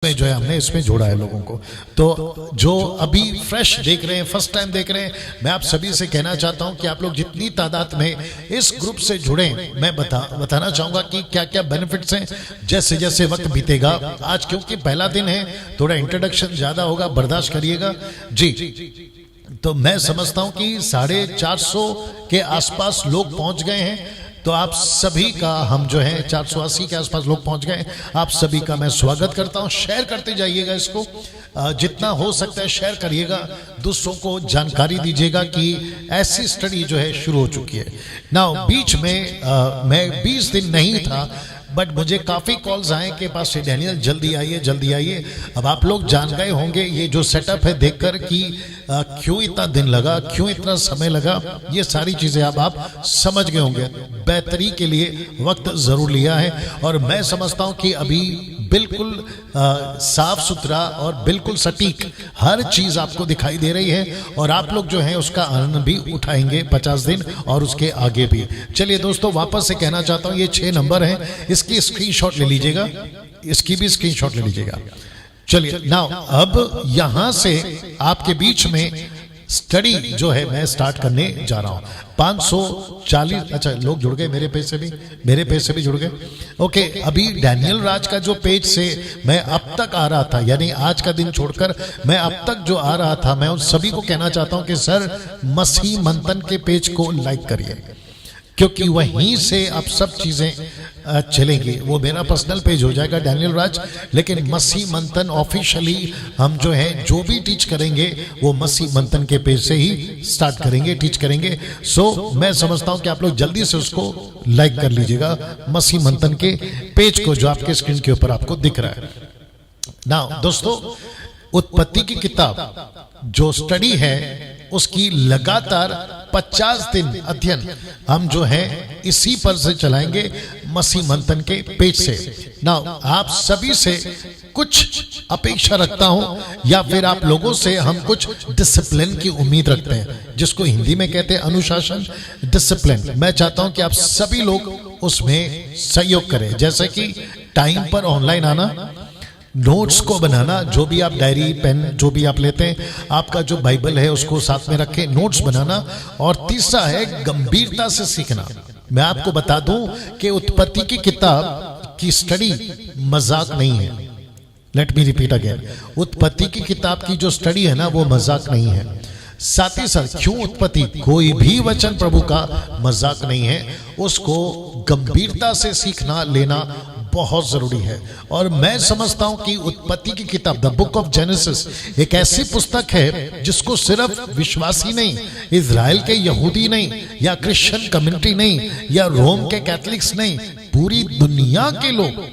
में जो है हमने इसमें जोड़ा है लोगों को। तो जो अभी फ्रेश देख रहे हैं, फर्स्ट टाइम देख रहे हैं, मैं आप सभी से कहना चाहता हूं कि आप लोग जितनी तादाद में इस ग्रुप से जुड़े, मैं बताना चाहूंगा कि क्या क्या बेनिफिट्स हैं जैसे जैसे वक्त बीतेगा। आज क्योंकि पहला दिन है, थोड़ा इंट्रोडक्शन ज्यादा होगा, बर्दाश्त करिएगा जी। तो मैं समझता हूं कि 450 के आसपास लोग पहुंच गए हैं। तो आप सभी का, हम जो है 480 के आसपास लोग पहुंच गए, आप सभी का मैं स्वागत करता हूं। शेयर करते जाइएगा इसको, जितना हो सकता है शेयर करिएगा, दूसरों को जानकारी दीजिएगा कि ऐसी स्टडी जो है शुरू हो चुकी है। नाउ बीच में मैं 20 दिन नहीं था, बट मुझे काफी कॉल्स आए के पास से डैनियल जल्दी आइए जल्दी आइए। अब आप लोग जान गए होंगे ये जो सेटअप है देखकर कि क्यों इतना दिन लगा, क्यों इतना समय लगा, ये सारी चीजें अब आप समझ गए होंगे। बेहतरी के लिए वक्त जरूर लिया है और मैं समझता हूं कि अभी बिल्कुल साफ सुथरा और बिल्कुल सटीक हर चीज आपको दिखाई दे रही है और आप लोग जो है उसका आनंद भी उठाएंगे 50 दिन और उसके आगे भी। चलिए दोस्तों, वापस से कहना चाहता हूं, ये 6 नंबर है, इसकी स्क्रीनशॉट ले लीजिएगा, इसकी भी स्क्रीनशॉट ले लीजिएगा। चलिए नाउ अब यहां से आपके बीच में स्टडी जो है मैं स्टार्ट करने जा रहा हूं। 540 अच्छा लोग जुड़ गए, मेरे पेज से भी जुड़ गए। ओके, अभी डैनियल राज का जो पेज से मैं अब तक आ रहा था, यानी आज का दिन छोड़कर मैं अब तक जो आ रहा था, मैं उन सभी को कहना चाहता हूं कि सर मसीह मंथन के पेज को लाइक करिए, क्योंकि वहीं से अब सब चीजें चलेंगी। वो मेरा पर्सनल पेज हो जाएगा डैनियल राज, लेकिन मसीह मंथन ऑफिशियली हम जो है जो भी टीच करेंगे वो मसीह मंथन के पेज से ही स्टार्ट करेंगे, टीच करेंगे। सो मैं समझता हूं कि आप लोग जल्दी से उसको लाइक कर लीजिएगा, मसीह मंथन के पेज को जो आपके स्क्रीन के ऊपर आपको दिख रहा है। नाउ दोस्तों, उत्पत्ति की किताब जो स्टडी है उसकी लगातार 50 दिन अध्ययन हम जो है इसी पर से चलाएंगे, मसीह मंथन के पेज से। ना आप सभी से कुछ अपेक्षा रखता हूं, या फिर आप लोगों से हम कुछ डिसिप्लिन की उम्मीद रखते हैं, जिसको हिंदी में कहते हैं अनुशासन, डिसिप्लिन। मैं चाहता हूं कि आप सभी लोग उसमें सहयोग करें, जैसे कि टाइम पर ऑनलाइन आना, नोट्स को बनाना, जो भी आप डायरी पेन जो भी आप लेते हैं, आपका जो बाइबल है उसको साथ में रखें, नोट्स बनाना। और तीसरा है गंभीरता से सीखना। मैं आपको बता दूं कि उत्पत्ति की किताब की स्टडी मजाक नहीं है। लेट मी रिपीट अगेन, उत्पत्ति की किताब की जो स्टडी है ना वो मजाक नहीं है। साथ ही साथ क्यों उत्पत्ति, कोई भी वचन प्रभु का मजाक नहीं है, उसको गंभीरता से सीखना लेना बहुत जरूरी है। और मैं समझता हूं कि उत्पत्ति की किताब द बुक ऑफ जेनेसिस एक ऐसी पुस्तक है जिसको सिर्फ विश्वासी नहीं, इजराइल के यहूदी नहीं, या क्रिश्चियन कम्युनिटी नहीं, या रोम के कैथलिक्स नहीं, पूरी दुनिया के लोग,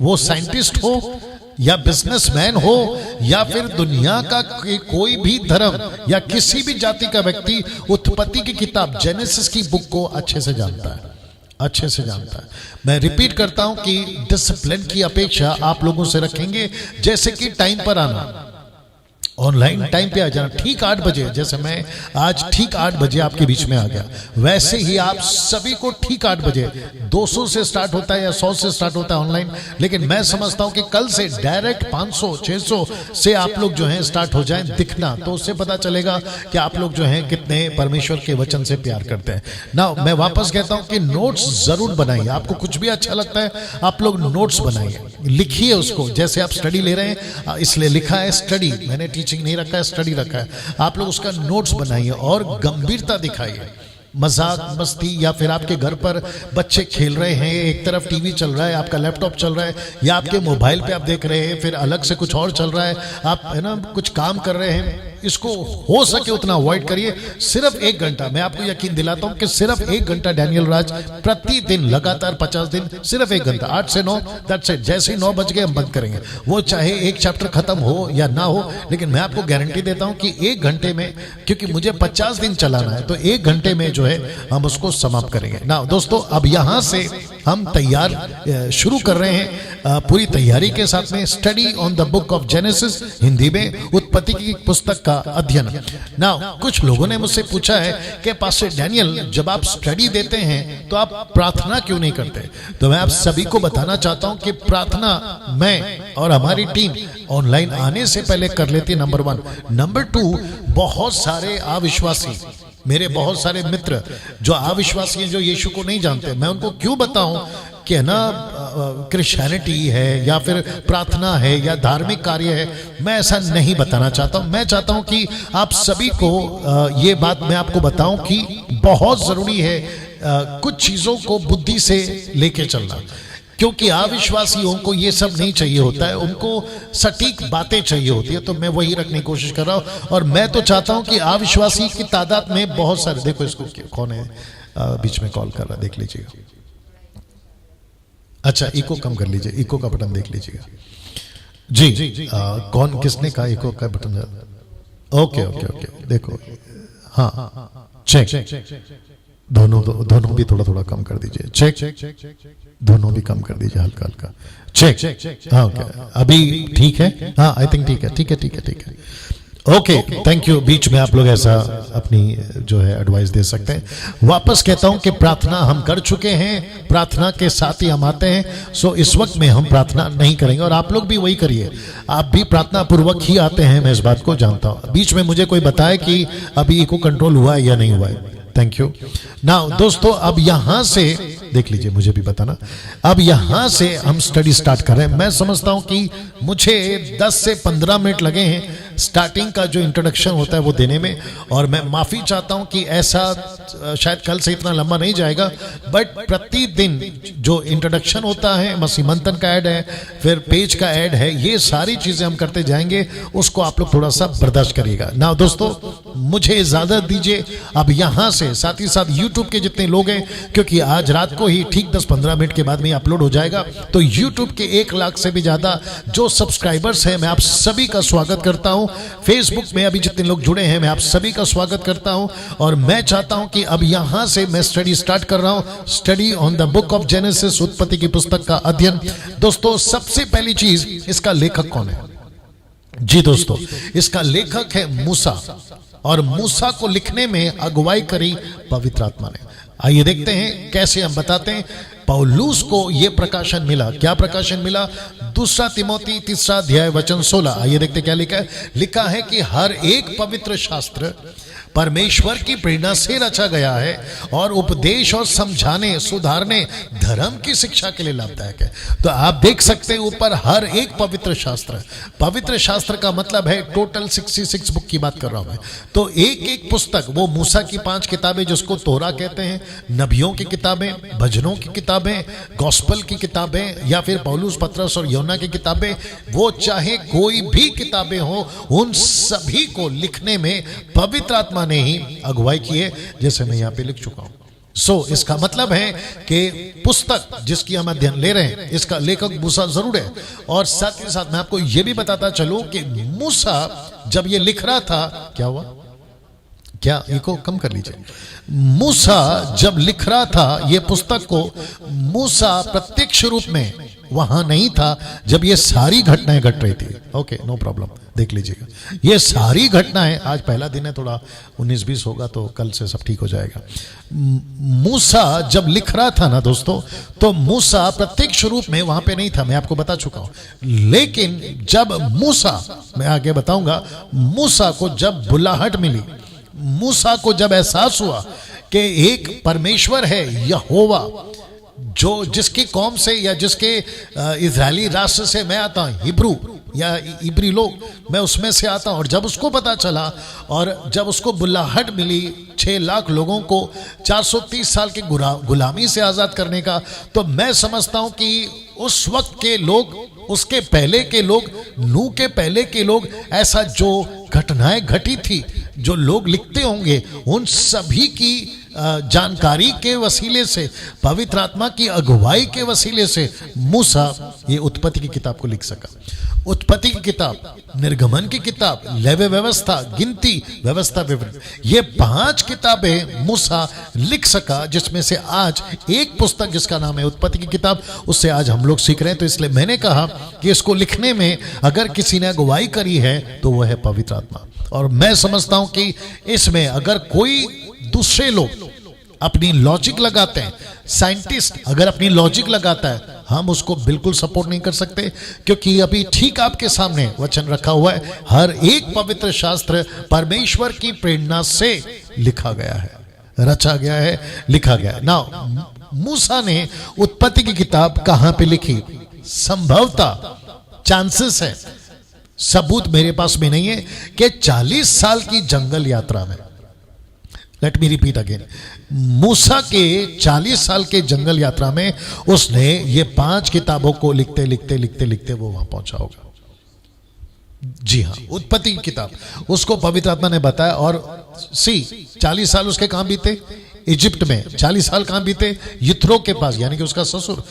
वो साइंटिस्ट हो या बिजनेसमैन हो या फिर दुनिया का कोई भी धर्म या किसी भी जाति का व्यक्ति, उत्पत्ति की किताब जेनेसिस की बुक को अच्छे से जानता है, अच्छे से जानता है। मैं रिपीट करता हूं कि डिसिप्लिन की अपेक्षा आप लोगों से रखेंगे, जैसे कि टाइम पर आना, ऑनलाइन टाइम पे आ जाना, ठीक 8 बजे, जैसे मैं आज ठीक 8 बजे आपके बीच में आ गया, वैसे ही आप सभी को ठीक 8 बजे 200 से स्टार्ट होता है या 100 से स्टार्ट होता है ऑनलाइन, लेकिन मैं समझता हूं कि कल से डायरेक्ट 500 600 से आप लोग जो है स्टार्ट हो जाएं दिखना, तो उससे पता चलेगा कि आप लोग जो है कितने परमेश्वर के वचन से प्यार करते हैं। ना मैं वापस कहता हूं कि नोट्स जरूर बनाइए, आपको कुछ भी अच्छा लगता है आप लोग नोट्स बनाइए, लिखिए उसको, जैसे आप स्टडी ले रहे हैं इसलिए लिखा है स्टडी, मैंने टीचिंग नहीं रखा है, स्टडी रखा है। आप लोग उसका नोट्स बनाइए और गंभीरता दिखाइए। मजाक मस्ती, या फिर आपके घर पर बच्चे खेल रहे हैं, एक तरफ टीवी चल रहा है, आपका लैपटॉप चल रहा है, या आपके मोबाइल पे आप देख रहे हैं, फिर अलग से कुछ और चल रहा है, आप है ना कुछ काम कर रहे हैं, इसको हो सके उतना अवॉइड करिए। सिर्फ 1 घंटा, मैं आपको यकीन दिलाता हूं कि सिर्फ 1 घंटा डैनियल राज प्रतिदिन लगातार 50 दिन, सिर्फ 1 घंटा 8 से 9, दैट्स इट। जैसे ही 9 बज गए हम बंद करेंगे, वो चाहे एक चैप्टर खत्म हो या ना हो, लेकिन मैं आपको गारंटी देता हूं कि 1 घंटे में, क्योंकि मुझे 50 दिन चलाना है, तो 1 घंटे में जो है हम उसको समाप्त करेंगे। ना दोस्तों, अब यहां से हम तैयार शुरू कर रहे हैं पूरी तैयारी के साथ में, study on the book of genesis, Hindi में उत्पत्ति उत्पत्ति की पुस्तक का अध्ययन। नाउ कुछ लोगों ने मुझसे पूछा है कि पास्टर डैनियल, जब आप स्टडी देते हैं तो आप प्रार्थना क्यों नहीं करते? तो मैं आप सभी को बताना चाहता हूं कि प्रार्थना मैं और हमारी टीम ऑनलाइन आने से पहले कर लेती, नंबर 1। नंबर 2, बहुत सारे अविश्वासी, मेरे बहुत सारे मित्र जो अविश्वासी हैं, जो यीशु को नहीं जानते, मैं उनको क्यों बताऊं कि है ना क्रिश्चियनिटी है या फिर प्रार्थना है या धार्मिक कार्य है। मैं ऐसा नहीं बताना चाहता हूं। मैं चाहता हूं कि आप सभी को ये बात मैं आपको बताऊं कि बहुत जरूरी है कुछ चीजों को बुद्धि से लेके चलना, क्योंकि अविश्वासियों को ये सब नहीं चाहिए होता है, उनको सटीक बातें चाहिए होती है। तो मैं वही रखने की कोशिश कर रहा हूं। और मैं तो चाहता हूं कि अविश्वासी की तादाद में बहुत सारे, देखो इसको कौन है बीच में कॉल कर रहा, देख लीजिएगा। अच्छा, इको कम कर लीजिए, इको का बटन देख लीजिएगा जी। कौन, किसने कहा इको का बटन? ओके ओके ओके, देखो हाँ चेक, दोनों भी थोड़ा थोड़ा कम कर दीजिए। चेक, दोनों भी कम कर दीजिए, हल्का हल्का। चेक, हाँ ओके, अभी ठीक है? हाँ आई थिंक ठीक है। Okay, thank you. बीच में आप लोग ऐसा अपनी जो है एडवाइस दे सकते हैं। वापस कहता हूं कि प्रार्थना हम कर चुके हैं, प्रार्थना के साथ ही हम आते हैं। सो इस वक्त में हम प्रार्थना नहीं करेंगे और आप लोग भी वही करिए, आप भी प्रार्थना पूर्वक ही आते हैं, मैं इस बात को जानता हूं। बीच में मुझे कोई बताए कि अभी इको कंट्रोल हुआ है या नहीं हुआ है। Thank you. नाउ दोस्तों, अब यहां से देख लीजिए, मुझे भी बताना। अब यहां से हम स्टडी स्टार्ट कर रहे हैं। मैं समझता हूं कि मुझे 10 से 15 मिनट लगे हैं स्टार्टिंग का जो इंट्रोडक्शन होता है वो देने में, और मैं माफी चाहता हूं कि ऐसा शायद कल से इतना लंबा नहीं जाएगा, बट प्रतिदिन जो इंट्रोडक्शन होता है, मसीह मंथन का ऐड है, फिर पेज का ऐड है, ये सारी चीजें हम करते जाएंगे, उसको आप लोग थोड़ा सा बर्दाश्त करिएगा। ना दोस्तों, मुझे इजाजत दीजिए। अब यहां से साथ ही साथ यूट्यूब के जितने लोग हैं, क्योंकि आज रात को ही ठीक 10-15 मिनट के बाद में अपलोड हो जाएगा, तो यूट्यूब के 1 लाख से भी ज्यादा जो सब्सक्राइबर्स हैं, मैं आप सभी का स्वागत करता हूं। फेसबुक में अभी जितने लोग जुड़े हैं, मैं आप सभी का स्वागत करता हूं। और मैं चाहता हूं कि अब यहां से मैं स्टडी स्टार्ट कर रहा हूं, study on the book of genesis, उत्पत्ति की पुस्तक का अध्ययन। दोस्तों, सबसे पहली चीज, इसका लेखक कौन है? जी दोस्तों, इसका लेखक है मूसा, और मूसा को लिखने में अगुवाई करी पवित्र आत्मा ने। आइए देखते हैं कैसे। हम बताते हैं, पौलुस को यह प्रकाशन मिला। क्या प्रकाशन मिला? 2 तिमोथी 3 अध्याय वचन 16। आइए देखते क्या लिखा है। लिखा है कि हर एक पवित्र शास्त्र परमेश्वर की प्रेरणा से रचा गया है और उपदेश और समझाने, सुधारने, धर्म की शिक्षा के लिए लाभदायक है। तो आप देख सकते हैं ऊपर हर एक पवित्र शास्त्र। पवित्र शास्त्र का मतलब है टोटल 66 बुक की बात कर रहा हूं मैं। तो एक एक पुस्तक, वो मूसा की 5 किताबें जिसको तोरा कहते हैं, नबियों की किताबें, भजनों की किताबें, गॉस्पल की किताबें, या फिर पौलुस, पतरस और यूहन्ना की किताबें, वो चाहे कोई भी किताबें हो, उन सभी को लिखने में पवित्र आत्मा ने ही अगुवाई की है, जैसे मैं यहां पे लिख चुका हूं। सो इसका मतलब है कि पुस्तक जिसकी हम अध्ययन ले रहे हैं, इसका लेखक मूसा जरूर है। और साथ ही साथ मैं आपको यह भी बताता चलूं कि मूसा जब ये लिख रहा था, क्या हुआ? क्या इको कम कर लीजिए। मूसा जब लिख रहा था ये पुस्तक को, मूसा प्रत्यक्ष रूप में वहां नहीं था जब ये सारी घटनाएं घट रही थी। ओके, नो प्रॉब्लम, देख लीजिएगा ये सारी घटनाएं। आज पहला दिन है, थोड़ा 19-20 होगा तो कल से सब ठीक हो जाएगा। मूसा जब लिख रहा था ना दोस्तों, तो मूसा प्रत्यक्ष रूप में वहां पे नहीं था, मैं आपको बता चुका हूं। लेकिन जब मूसा, मैं आगे बताऊंगा, मूसा को जब बुलाहट मिली, मूसा को जब एहसास हुआ कि एक परमेश्वर है यहोवा, जो जिसकी कौम से या जिसके इजरायली राष्ट्र से मैं आता हूं, हिब्रू या इब्री लोग, मैं उसमें से आता हूं। और जब उसको पता चला और जब उसको बुलाहट मिली 6 लाख लोगों को 430 साल की गुलामी से आजाद करने का, तो मैं समझता हूं कि उस वक्त के लोग, उसके पहले के लोग, नूह के पहले के लोग, ऐसा जो घटनाएं घटी थी, जो लोग लिखते होंगे, उन सभी की जानकारी के वसीले से, पवित्र आत्मा की अगुवाई के वसीले से मूसा ये उत्पत्ति की किताब को लिख सका। उत्पत्ति की किताब, निर्गमन की किताब, लेवे व्यवस्था, गिनती, व्यवस्था विवरण, ये 5 किताबें मूसा लिख सका, जिसमें से आज एक पुस्तक जिसका नाम है उत्पत्ति की किताब, उससे आज हम लोग सीख रहे हैं। तो इसलिए मैंने कहा कि इसको लिखने में अगर किसी ने अगुवाई करी है तो वह है पवित्र आत्मा। और मैं समझता हूं कि इसमें अगर कोई दूसरे लोग अपनी लॉजिक लगाते हैं, साइंटिस्ट अगर अपनी लॉजिक लगाता है, हम उसको बिल्कुल सपोर्ट नहीं कर सकते, क्योंकि अभी ठीक आपके सामने वचन रखा हुआ है। हर एक पवित्र शास्त्र परमेश्वर की प्रेरणा से लिखा गया है, रचा गया है, लिखा गया है। नाउ मूसा ने उत्पत्ति की किताब कहां पे लिखी? संभवतः चांसेस है, सबूत मेरे पास में नहीं है, कि 40 साल की जंगल यात्रा में। लेट मी रिपीट अगेन, मूसा के 40 साल के जंगल यात्रा में उसने ये 5 किताबों को लिखते लिखते लिखते लिखते वो वहां पहुंचा होगा। जी हाँ, उत्पत्ति की किताब उसको पवित्र आत्मा ने बताया। और 40 साल उसके कहां बीते? इजिप्ट में। 40 साल कहां बीते? यित्रो के पास, यानी कि उसका ससुर,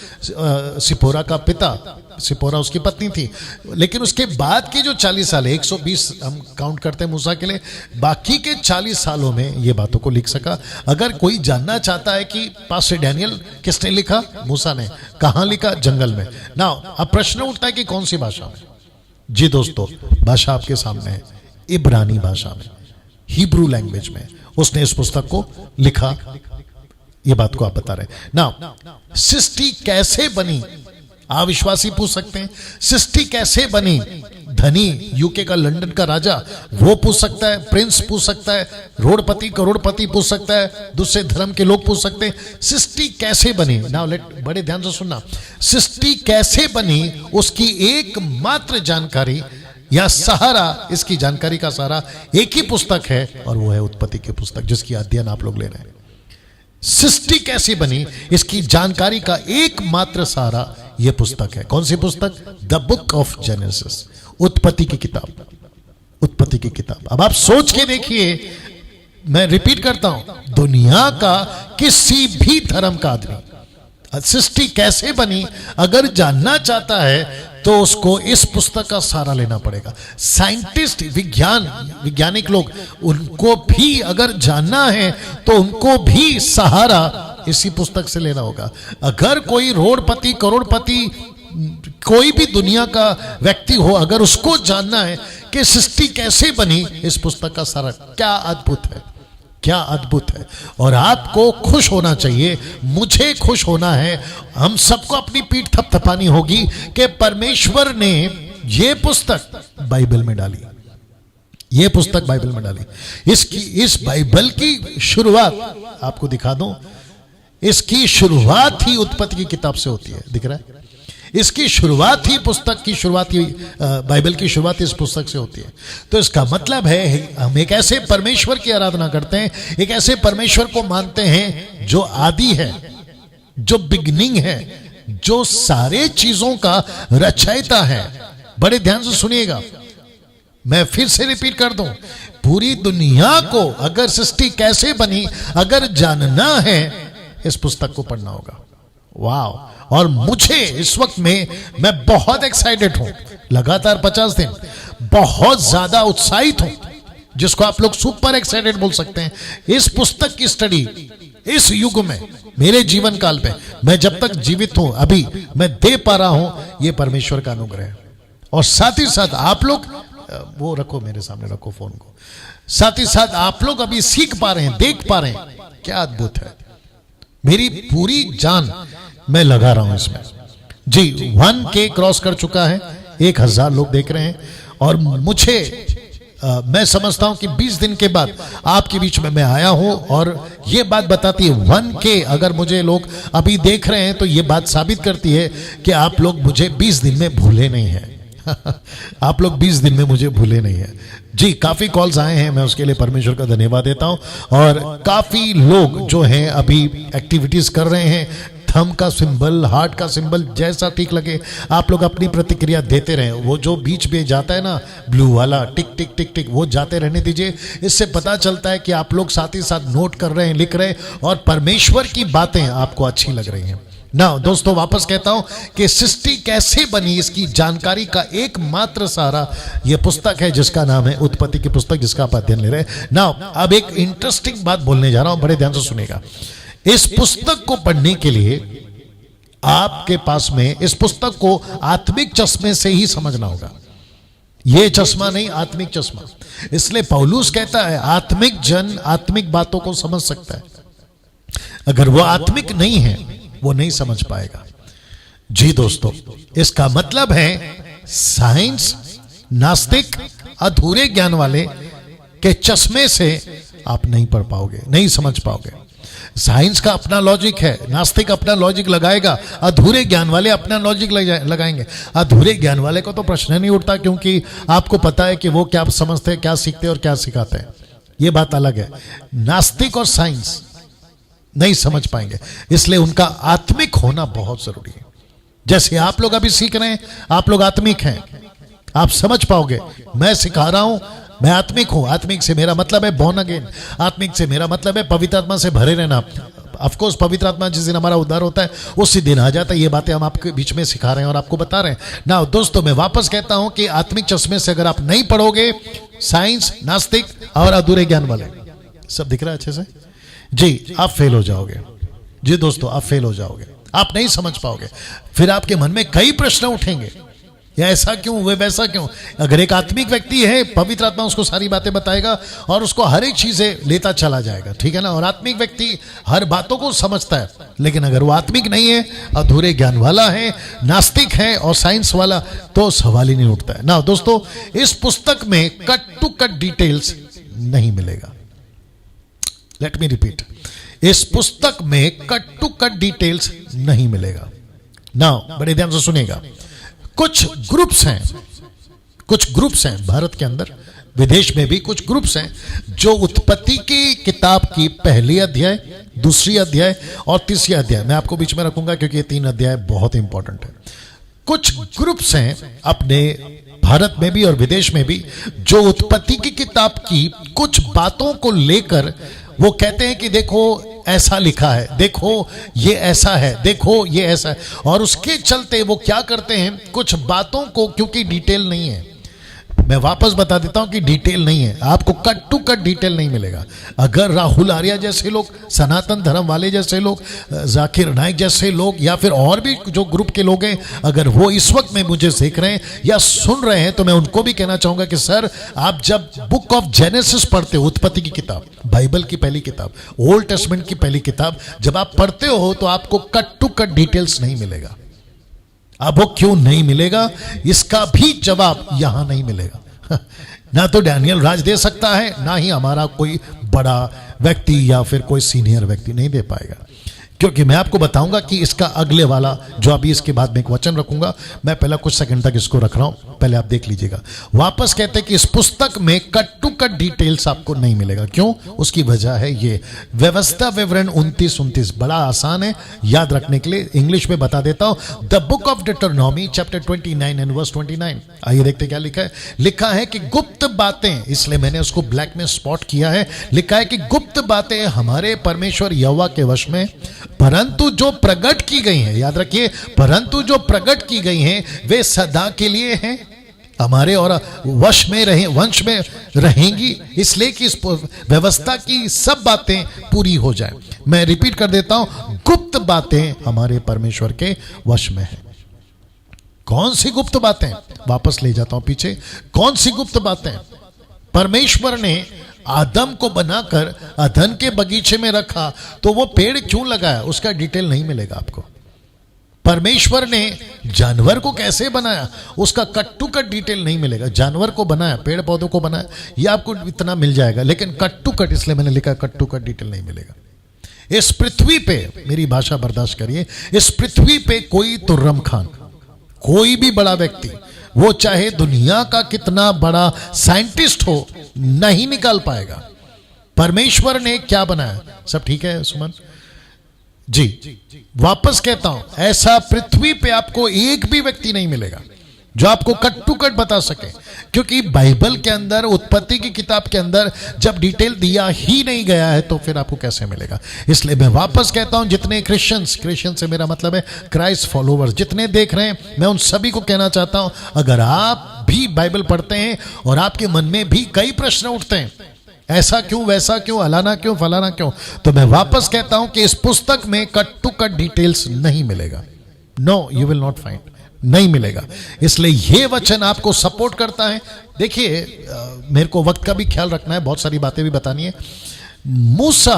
सिपोरा का पिता। सिपोरा उसकी पत्नी थी। लेकिन उसके बाद के जो 40 साल है, 120 हम काउंट करते हैं मूसा के लिए, बाकी के 40 सालों में ये बातों को लिख सका। अगर कोई जानना चाहता है कि पास्टर डैनियल किसने लिखा? मूसा ने। कहां लिखा? जंगल में। नाउ अब प्रश्न उठता है कि कौन सी भाषा में? जी दोस्तों, भाषा आपके सामने है, इब्रानी भाषा में, हिब्रू लैंग्वेज में उसने इस पुस्तक को लिखा। ये बात को आप बता रहे। नाउ सृष्टि कैसे बनी? अविश्वासी पूछ सकते हैं, सृष्टि कैसे बनी? धनी, यूके का, लंदन का राजा, वो पूछ सकता है, प्रिंस पूछ सकता है, रोडपति, करोड़पति पूछ सकता है, दूसरे धर्म के लोग पूछ सकते हैं, सृष्टि कैसे बनी? नाउ लेट, बड़े ध्यान से सुनना, सृष्टि कैसे बनी उसकी एकमात्र जानकारी या सहारा, इसकी जानकारी का सहारा एक ही पुस्तक है, और वो है उत्पत्ति की पुस्तक, जिसकी अध्ययन आप लोग ले रहे हैं। सृष्टि कैसी बनी इसकी जानकारी का एकमात्र सहारा यह पुस्तक है। कौन सी पुस्तक? द बुक ऑफ जेनेसिस, उत्पत्ति की किताब। उत्पत्ति की किताब। अब आप सोच के देखिए, मैं रिपीट करता हूं, दुनिया का किसी भी धर्म का आदमी सृष्टि कैसे बनी अगर जानना चाहता है तो उसको इस पुस्तक का सहारा लेना पड़ेगा। साइंटिस्ट, वैज्ञानिक लोग, उनको भी अगर जानना है तो उनको भी सहारा इसी पुस्तक से लेना होगा। अगर कोई रोडपति, करोड़पति, कोई भी दुनिया का व्यक्ति हो, अगर उसको जानना है कि सृष्टि कैसे बनी, इस पुस्तक का सहारा। क्या अद्भुत है, क्या अद्भुत है। और आपको खुश होना चाहिए, मुझे खुश होना है, हम सबको अपनी पीठ थपथपानी होगी कि परमेश्वर ने यह पुस्तक बाइबल में डाली, यह पुस्तक बाइबल में डाली। इस बाइबल की शुरुआत आपको दिखा दूं, इसकी शुरुआत ही उत्पत्ति की किताब से होती है। दिख रहा है? इसकी शुरुआत ही, पुस्तक की शुरुआत ही, बाइबल की शुरुआत इस पुस्तक से होती है। तो इसका मतलब है हम एक ऐसे परमेश्वर की आराधना करते हैं, एक ऐसे परमेश्वर को मानते हैं जो आदि है, जो बिगनिंग है, जो सारे चीजों का रचयिता है। बड़े ध्यान से सुनिएगा, मैं फिर से रिपीट कर दूं, पूरी दुनिया को अगर सृष्टि कैसे बनी अगर जानना है, इस पुस्तक को पढ़ना होगा। वाह! और मुझे इस वक्त में, मैं बहुत एक्साइटेड हूं, लगातार 50 दिन बहुत ज्यादा उत्साहित हूं, जिसको आप लोग सुपर एक्साइटेड बोल सकते हैं। इस पुस्तक की स्टडी इस युग में, मेरे जीवन काल पे, मैं जब तक जीवित हूं, अभी मैं दे पा रहा हूं, यह परमेश्वर का अनुग्रह है। और साथ ही साथ आप लोग, वो रखो मेरे सामने, रखो फोन को, साथ ही साथ आप लोग अभी सीख पा रहे हैं, देख पा रहे हैं, क्या अद्भुत है। मेरी पूरी जान मैं लगा रहा हूं इसमें। जी, 1K क्रॉस कर चुका है, 1000 लोग देख रहे हैं। और मुझे मैं समझता हूं कि 20 दिन के बाद आपके बीच में मैं आया हूं, और यह बात बताती है 1K अगर मुझे लोग अभी देख रहे हैं तो यह बात साबित करती है कि आप लोग मुझे 20 दिन में भूले नहीं हैं। आप लोग 20 दिन में मुझे भूले नहीं है। जी, काफी कॉल्स आए हैं, मैं उसके लिए परमेश्वर का धन्यवाद देता हूं। और काफी लोग जो हैं अभी एक्टिविटीज कर रहे हैं, थंब का सिंबल, हार्ट का सिंबल, जैसा ठीक लगे आप लोग अपनी प्रतिक्रिया देते रहें। वो जो बीच में जाता है ना ब्लू वाला, टिक टिक टिक टिक, वो जाते रहने दीजिए। इससे पता चलता है कि आप लोग साथ ही साथ नोट कर रहे हैं, लिख रहे हैं, और परमेश्वर की बातें आपको अच्छी लग रही हैं। ना दोस्तों, वापस कहता हूं कि सृष्टि कैसे बनी इसकी जानकारी का एकमात्र सहारा यह पुस्तक है जिसका नाम है उत्पत्ति की पुस्तक, जिसका आप अध्ययन ले रहे हैं ना। अब एक इंटरेस्टिंग बात बोलने जा रहा हूं, बड़े ध्यान से सुनेगा। इस पुस्तक को पढ़ने के लिए आपके पास में इस पुस्तक को आत्मिक चश्मे से ही समझना होगा। यह चश्मा नहीं, आत्मिक चश्मा। इसलिए पौलुस कहता है आत्मिक जन आत्मिक बातों को समझ सकता है, अगर वो आत्मिक नहीं है वो नहीं समझ पाएगा। जी दोस्तों, इसका मतलब है साइंस, नास्तिक, अधूरे ज्ञान वाले के चश्मे से आप नहीं पढ़ पाओगे, नहीं समझ पाओगे। साइंस का अपना लॉजिक है, नास्तिक अपना लॉजिक लगाएगा, अधूरे ज्ञान वाले अपना लॉजिक लगाएंगे। अधूरे ज्ञान वाले को तो प्रश्न नहीं उठता, क्योंकि आपको पता है कि वो क्या समझते हैं, क्या सीखते हैं और क्या सिखाते हैं। ये बात अलग है। नास्तिक और साइंस नहीं समझ पाएंगे, इसलिए उनका आत्मिक होना बहुत जरूरी है। जैसे आप लोग अभी सीख रहे हैं, आप लोग आत्मिक हैं, आप समझ पाओगे। मैं सिखा रहा हूं, मैं आत्मिक हूं। आत्मिक से मेरा मतलब है बॉर्न अगेन, आत्मिक से मेरा मतलब है पवित्र आत्मा से भरे रहना। ऑफ कोर्स पवित्र आत्मा जिस दिन हमारा उद्धार होता है उसी दिन आ जाता है। ये बातें हम आपके बीच में सिखा रहे हैं और आपको बता रहे हैं ना। दोस्तों, मैं वापस कहता हूं कि आत्मिक चश्मे से अगर आप नहीं पढ़ोगे, साइंस, नास्तिक और अधूरे ज्ञान वाले, सब दिख रहा है अच्छे से जी, आप फेल हो जाओगे। जी दोस्तों, आप फेल हो जाओगे, आप नहीं समझ पाओगे। फिर आपके मन में कई प्रश्न उठेंगे, या ऐसा क्यों, वे वैसा क्यों। अगर एक आत्मिक व्यक्ति है, पवित्र आत्मा उसको सारी बातें बताएगा और उसको हर एक चीजें लेता चला जाएगा, ठीक है ना। और आत्मिक व्यक्ति हर बातों को समझता है। लेकिन अगर वो आत्मिक नहीं है, अधूरे ज्ञान वाला है, नास्तिक है और साइंस वाला, तो सवाल ही नहीं उठता है ना। दोस्तों, इस पुस्तक में कट टू कट डिटेल्स नहीं मिलेगा। लेट मी रिपीट, इस पुस्तक में कट टू कट डिटेल्स नहीं मिलेगा ना। बड़े ध्यान से सुनेगा। कुछ ग्रुप्स हैं भारत के अंदर, विदेश में भी कुछ ग्रुप्स हैं जो उत्पत्ति की किताब की पहली अध्याय, दूसरी अध्याय और तीसरी अध्याय, मैं आपको बीच में रखूंगा क्योंकि ये 3 अध्याय बहुत इंपॉर्टेंट है। कुछ ग्रुप्स हैं अपने भारत में भी और विदेश में भी जो उत्पत्ति की किताब की कुछ बातों को लेकर वो कहते हैं कि देखो ऐसा लिखा है, देखो ये ऐसा है, देखो ये ऐसा है। और उसके चलते वो क्या करते हैं, कुछ बातों को, क्योंकि डिटेल नहीं है, मैं वापस बता देता हूं कि डिटेल नहीं है, आपको कट टू कट डिटेल नहीं मिलेगा। अगर राहुल आर्या जैसे लोग, सनातन धर्म वाले जैसे लोग, जाकिर नाइक जैसे लोग, या फिर और भी जो ग्रुप के लोग हैं, अगर वो इस वक्त में मुझे देख रहे हैं या सुन रहे हैं, तो मैं उनको भी कहना चाहूंगा कि सर, आप जब बुक ऑफ जेनेसिस पढ़ते हो, उत्पत्ति की किताब, बाइबल की पहली किताब, ओल्ड टेस्टमेंट की पहली किताब, जब आप पढ़ते हो तो आपको कट टू कट डिटेल्स नहीं मिलेगा। अब वो क्यों नहीं मिलेगा, इसका भी जवाब यहां नहीं मिलेगा। ना तो डैनियल राज दे सकता है, ना ही हमारा कोई बड़ा व्यक्ति या फिर कोई सीनियर व्यक्ति नहीं दे पाएगा। क्योंकि मैं आपको बताऊंगा कि इसका अगले वाला जो अभी इसके बाद में एक वचन रखूंगा, मैं पहला कुछ सेकंड तक इसको रख रहा हूं, पहले आप देख लीजिएगा। वापस कहते हैं कि इस पुस्तक में कट टू कट डिटेल्स आपको नहीं मिलेगा। क्यों? उसकी वजह है ये, व्यवस्था विवरण 29 बड़ा आसान है याद रखने के लिए, इंग्लिश में बता देता हूं। The book of Deuteronomy chapter 29 and verse 29, आइए देखते क्या लिखा है। लिखा है कि गुप्त बातें, इसलिए मैंने उसको ब्लैक में स्पॉट किया है, लिखा है कि गुप्त बातें हमारे परमेश्वर यहोवा के वश में, परंतु जो प्रकट की गई हैं, याद रखिए, परंतु जो प्रकट की गई हैं वे सदा के लिए हैं, हमारे और वश में रहे, वंश में रहेंगी, इसलिए कि इस व्यवस्था की सब बातें पूरी हो जाए। मैं रिपीट कर देता हूं, गुप्त बातें हमारे परमेश्वर के वश में है। कौन सी गुप्त बातें? वापस ले जाता हूं पीछे। कौन सी गुप्त बातें? परमेश्वर ने आदम को बनाकर अदन के बगीचे में रखा, तो वो पेड़ क्यों लगाया, उसका डिटेल नहीं मिलेगा आपको। परमेश्वर ने जानवर को कैसे बनाया, उसका कट टू कट डिटेल नहीं मिलेगा। जानवर को बनाया, पेड़ पौधों को बनाया, ये आपको इतना मिल जाएगा, लेकिन कट टू कट, इसलिए मैंने लिखा कट टू कट डिटेल नहीं मिलेगा। इस पृथ्वी पे, मेरी भाषा बर्दाश्त करिए, इस पृथ्वी पे कोई तुर्रम खान, कोई भी बड़ा व्यक्ति, वो चाहे दुनिया का कितना बड़ा साइंटिस्ट हो, नहीं निकाल पाएगा परमेश्वर ने क्या बनाया। सब ठीक है सुमन जी? वापस कहता हूं, ऐसा पृथ्वी पे आपको एक भी व्यक्ति नहीं मिलेगा जो आपको कट टू कट बता सके, क्योंकि बाइबल के अंदर, उत्पत्ति की किताब के अंदर जब डिटेल दिया ही नहीं गया है तो फिर आपको कैसे मिलेगा। इसलिए मैं वापस कहता हूं, जितने क्रिश्चियन से मेरा मतलब है क्राइस्ट फॉलोवर्स जितने देख रहे हैं, मैं उन सभी को कहना चाहता हूं, अगर आप भी बाइबल पढ़ते हैं और आपके मन में भी कई प्रश्न उठते हैं, ऐसा क्यों, वैसा क्यों, अलाना क्यों, फलाना क्यों, तो मैं वापस कहता हूं कि इस पुस्तक में कट टू कट डिटेल्स नहीं मिलेगा। No, you will not find, नहीं मिलेगा। इसलिए ये वचन आपको सपोर्ट करता है। देखिए, मेरे को वक्त का भी ख्याल रखना है, बहुत सारी बातें भी बतानी है। मूसा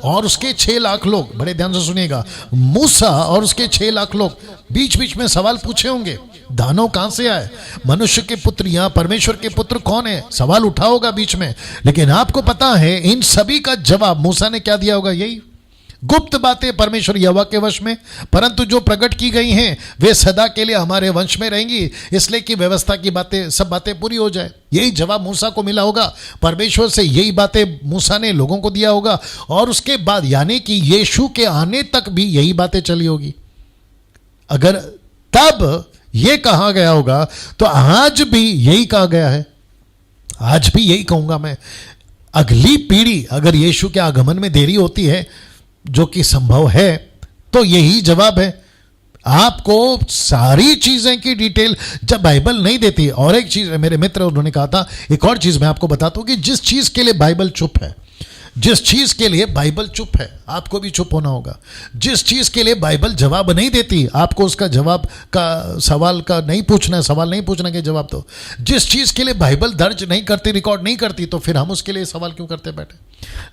और उसके 6 लाख लोग, बड़े ध्यान से सुनिएगा, मूसा और उसके 6 लाख लोग बीच बीच में सवाल पूछे होंगे, दानव कहां से आए, मनुष्य के पुत्र या परमेश्वर के पुत्र कौन है, सवाल उठा होगा बीच में। लेकिन आपको पता है इन सभी का जवाब मूसा ने क्या दिया होगा? यही गुप्त बातें परमेश्वर यहोवा के वश में, परंतु जो प्रकट की गई हैं वे सदा के लिए हमारे वंश में रहेंगी, इसलिए कि व्यवस्था की बातें, सब बातें पूरी हो जाए। यही जवाब मूसा को मिला होगा परमेश्वर से, यही बातें मूसा ने लोगों को दिया होगा, और उसके बाद यानी कि यीशु के आने तक भी यही बातें चली होगी। अगर तब ये कहा गया होगा तो आज भी यही कहा गया है, आज भी यही कहूंगा मैं। अगली पीढ़ी, अगर यीशु के आगमन में देरी होती है, जो कि संभव है, तो यही जवाब है। आपको सारी चीजें की डिटेल जब बाइबल नहीं देती। और एक चीज, मेरे मित्र उन्होंने कहा था, एक और चीज मैं आपको बताता हूं कि जिस चीज के लिए बाइबल चुप है, जिस चीज के लिए बाइबल चुप है, आपको भी चुप होना होगा। जिस चीज के लिए बाइबल जवाब नहीं देती, आपको उसका जवाब का, सवाल का नहीं पूछना है, सवाल नहीं पूछना के जवाब दो। जिस चीज के लिए बाइबल दर्ज नहीं करती, रिकॉर्ड नहीं करती, तो फिर हम उसके लिए सवाल क्यों करते बैठे?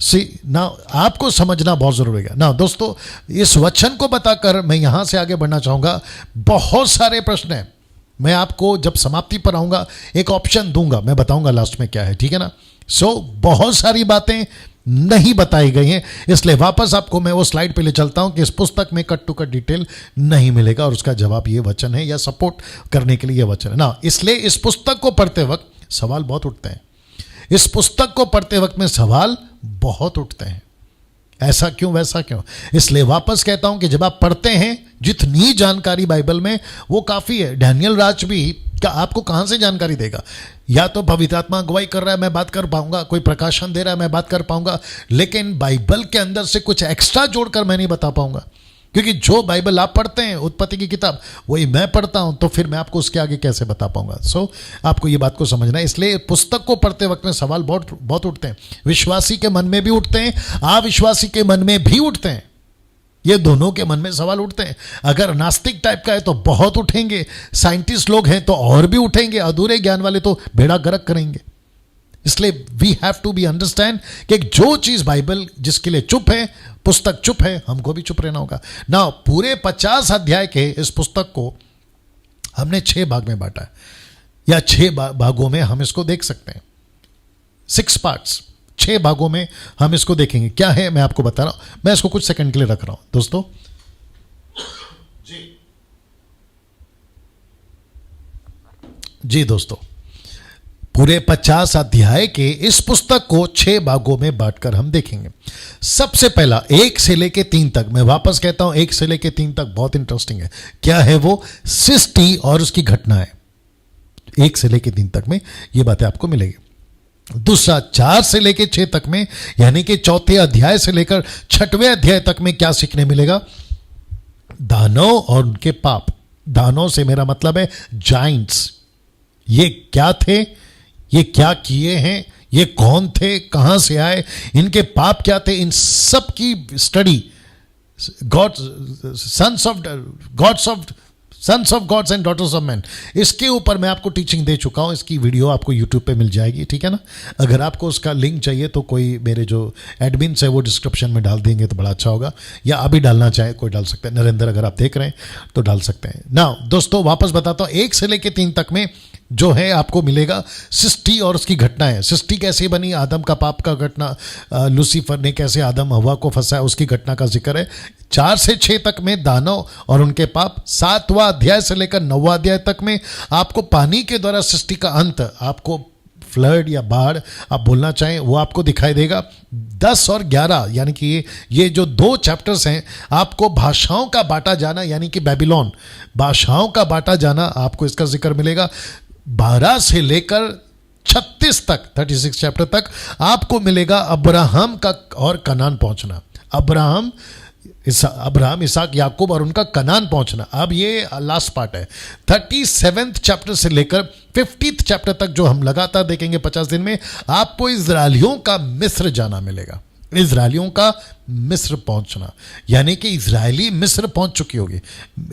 सी ना, आपको समझना बहुत जरूरी है ना दोस्तों। इस वचन को बताकर मैं यहां से आगे बढ़ना चाहूंगा। बहुत सारे प्रश्न हैं, मैं आपको जब समाप्ति पर आऊंगा एक ऑप्शन दूंगा, मैं बताऊंगा लास्ट में क्या है, ठीक है ना। बहुत सारी बातें नहीं बताई गई हैं, इसलिए वापस आपको मैं वो स्लाइड पे ले चलता हूं कि इस पुस्तक में कट टू कट डिटेल नहीं मिलेगा, और उसका जवाब ये वचन है, या सपोर्ट करने के लिए ये वचन है ना। इसलिए इस पुस्तक को पढ़ते वक्त सवाल बहुत उठते हैं, इस पुस्तक को पढ़ते वक्त में सवाल बहुत उठते हैं, ऐसा क्यों, वैसा क्यों। इसलिए वापस कहता हूं कि जब आप पढ़ते हैं, जितनी जानकारी बाइबल में वो काफी है। डैनियल राज भी क्या आपको कहां से जानकारी देगा? या तो पवित्र आत्मा अगुवाई कर रहा है, मैं बात कर पाऊंगा, कोई प्रकाशन दे रहा है, मैं बात कर पाऊंगा, लेकिन बाइबल के अंदर से कुछ एक्स्ट्रा जोड़कर मैं नहीं बता पाऊंगा, क्योंकि जो बाइबल आप पढ़ते हैं, उत्पत्ति की किताब, वही मैं पढ़ता हूं, तो फिर मैं आपको उसके आगे कैसे बता पाऊंगा। आपको ये बात को समझना है। इसलिए पुस्तक को पढ़ते वक्त में सवाल बहुत उठते हैं, विश्वासी के मन में भी उठते हैं, अविश्वासी के मन में भी उठते हैं, ये दोनों के मन में सवाल उठते हैं। अगर नास्तिक टाइप का है तो बहुत उठेंगे, साइंटिस्ट लोग हैं तो और भी उठेंगे, अधूरे ज्ञान वाले तो बेड़ा गर्क करेंगे। इसलिए we have to be understand कि जो चीज बाइबल जिसके लिए चुप है, पुस्तक चुप है, हमको भी चुप रहना होगा ना। पूरे 50 अध्याय के इस पुस्तक को हमने 6 भाग में बांटा है, या 6 भागों में हम इसको देख सकते हैं। 6 पार्ट्स, 6 भागों में हम इसको देखेंगे। क्या है मैं आपको बता रहा हूं, मैं इसको कुछ सेकंड के लिए रख रहा हूं दोस्तों जी दोस्तों, पूरे 50 अध्याय के इस पुस्तक को 6 भागों में बांटकर हम देखेंगे। सबसे पहला 1 से लेके 3 तक, मैं वापस कहता हूं 1 से लेके 3 तक बहुत इंटरेस्टिंग है। क्या है वो? सृष्टि और उसकी घटनाएं। 1 से लेके 3 तक में ये बातें आपको मिलेगी। दूसरा 4 से लेके 6 तक में, यानी कि 4थे अध्याय से लेकर 6वें अध्याय तक में क्या सीखने मिलेगा? दानव और उनके पाप। दानव से मेरा मतलब है जाइंट्स। ये क्या थे, ये क्या किए हैं, ये कौन थे, कहां से आए, इनके पाप क्या थे, इन सब की study sons of gods and daughters of man, इसके ऊपर मैं आपको टीचिंग दे चुका हूं। इसकी वीडियो आपको यूट्यूब पे मिल जाएगी, ठीक है ना। अगर आपको उसका लिंक चाहिए तो कोई मेरे जो एडमिन्स है वो डिस्क्रिप्शन में डाल देंगे तो बड़ा अच्छा होगा, या अभी डालना चाहे कोई डाल सकते हैं। नरेंद्र अगर आप देख रहे हैं तो डाल सकते हैं ना। दोस्तों वापस बताता हूं, 1 से लेकर 3 तक में जो है आपको मिलेगा सृष्टि और उसकी घटनाएं। सृष्टि कैसे बनी, आदम का पाप का घटना, लूसीफर ने कैसे आदम हवा को फंसाया, उसकी घटना का जिक्र है। 4 से 6 तक में दानव और उनके पाप। 7वां अध्याय से लेकर 9वां अध्याय तक में आपको पानी के द्वारा सृष्टि का अंत, आपको फ्लड या बाढ़ आप बोलना चाहें, वो आपको दिखाई देगा। 10 और 11 यानी कि ये जो 2 चैप्टर्स हैं, आपको भाषाओं का बांटा जाना यानी कि बेबीलोन, भाषाओं का बांटा जाना, आपको इसका जिक्र मिलेगा। 12 से लेकर 36 तक, 36 चैप्टर तक आपको मिलेगा अब्राहम का और कनान पहुंचना। अब्राहम, इसाक, याकूब और उनका कनान पहुंचना। अब ये लास्ट पार्ट है। 37th चैप्टर से लेकर 50th चैप्टर तक जो हम लगातार देखेंगे 50 दिन में, आपको इजरायलियों का मिस्र जाना मिलेगा। इजरायलियों का मिस्र पहुंचना यानी कि इजरायली मिस्र पहुंच चुकी होगी।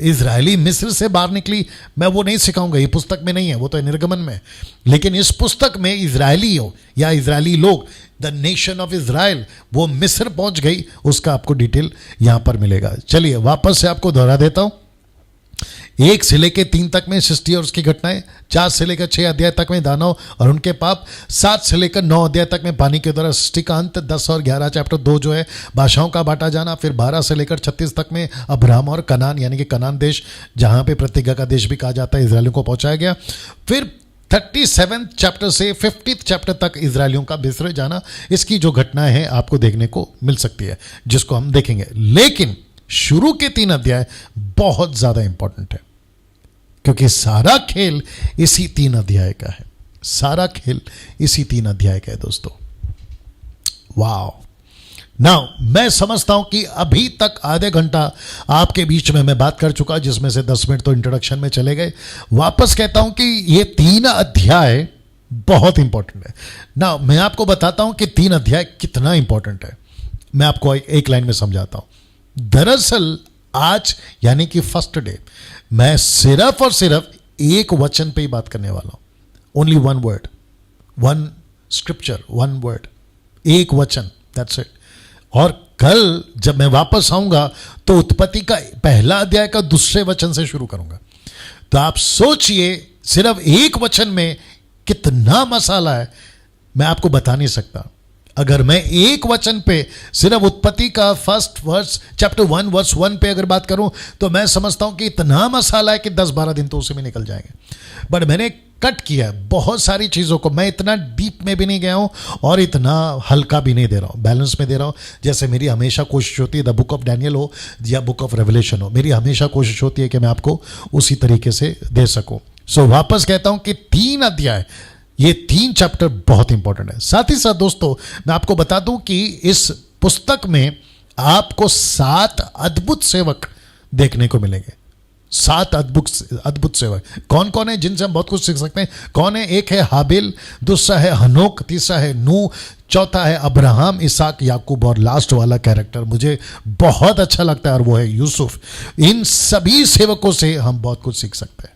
इजरायली मिस्र से बाहर निकली, मैं वो नहीं सिखाऊंगा, ये पुस्तक में नहीं है, वो तो निर्गमन में। लेकिन इस पुस्तक में इजरायली हो या इजरायली लोग, द नेशन ऑफ इजराइल, वो मिस्र पहुंच गई, उसका आपको डिटेल यहां पर मिलेगा। चलिए वापस से आपको दोहरा देता हूं। 1 से लेकर 3 तक में सृष्टि और उसकी घटनाएं, 4 से लेकर 6 अध्याय तक में दानव और उनके पाप, 7 से लेकर 9 अध्याय तक में पानी के द्वारा सृष्टि का अंत, 10 और 11 चैप्टर 2 जो है भाषाओं का बांटा जाना, फिर 12 से लेकर 36 तक में अब्राहम और कनान यानी कि कनान देश, जहां पे प्रतिज्ञा का देश भी कहा जाता है, इजरायलियों को पहुंचाया गया। फिर 37 चैप्टर से 50 चैप्टर तक इजरायलियों का मिस्र जाना, इसकी जो घटनाएं हैं आपको देखने को मिल सकती है, जिसको हम देखेंगे। लेकिन शुरू के 3 अध्याय बहुत ज्यादा इंपॉर्टेंट है, क्योंकि सारा खेल इसी 3 अध्याय का है। सारा खेल इसी 3 अध्याय का है दोस्तों। वाह! नाउ मैं समझता हूं कि अभी तक आधे घंटा आपके बीच में मैं बात कर चुका, जिसमें से 10 मिनट तो इंट्रोडक्शन में चले गए। वापस कहता हूं कि ये 3 अध्याय बहुत इंपॉर्टेंट है। नाउ मैं आपको बताता हूं कि 3 अध्याय कितना इंपॉर्टेंट है। मैं आपको एक लाइन में समझाता हूं। दरअसल आज यानी कि फर्स्ट डे मैं सिर्फ और सिर्फ एक वचन पे ही बात करने वाला हूं। ओनली 1 वर्ड, 1 स्क्रिप्चर, 1 वर्ड, एक वचन, दैट्स इट। और कल जब मैं वापस आऊंगा तो उत्पत्ति का पहला अध्याय का दूसरे वचन से शुरू करूंगा। तो आप सोचिए सिर्फ एक वचन में कितना मसाला है, मैं आपको बता नहीं सकता। अगर मैं एक वचन पे सिर्फ उत्पत्ति का फर्स्ट वर्स, चैप्टर 1 वर्स 1 पे अगर बात करूं तो मैं समझता हूं कि इतना मसाला है कि 10-12 दिन तो उसी में निकल जाएंगे। बट मैंने कट किया है बहुत सारी चीज़ों को। मैं इतना डीप में भी नहीं गया हूं और इतना हल्का भी नहीं दे रहा हूं, बैलेंस में दे रहा हूं। जैसे मेरी हमेशा कोशिश होती है, द बुक ऑफ डैनियल हो या बुक ऑफ रेवलेशन हो, मेरी हमेशा कोशिश होती है कि मैं आपको उसी तरीके से दे सकूं। सो वापस कहता हूं कि 3 अध्याय, ये 3 चैप्टर बहुत इंपॉर्टेंट है। साथ ही साथ दोस्तों मैं आपको बता दूं कि इस पुस्तक में आपको 7 अद्भुत सेवक देखने को मिलेंगे। 7 अद्भुत सेवक कौन कौन है, जिनसे हम बहुत कुछ सीख सकते हैं। कौन है? एक है हाबिल, दूसरा है हनोक, तीसरा है नूह, चौथा है अब्राहम, इसाक, याकूब और लास्ट वाला कैरेक्टर मुझे बहुत अच्छा लगता है और वो है यूसुफ। इन सभी सेवकों से हम बहुत कुछ सीख सकते हैं।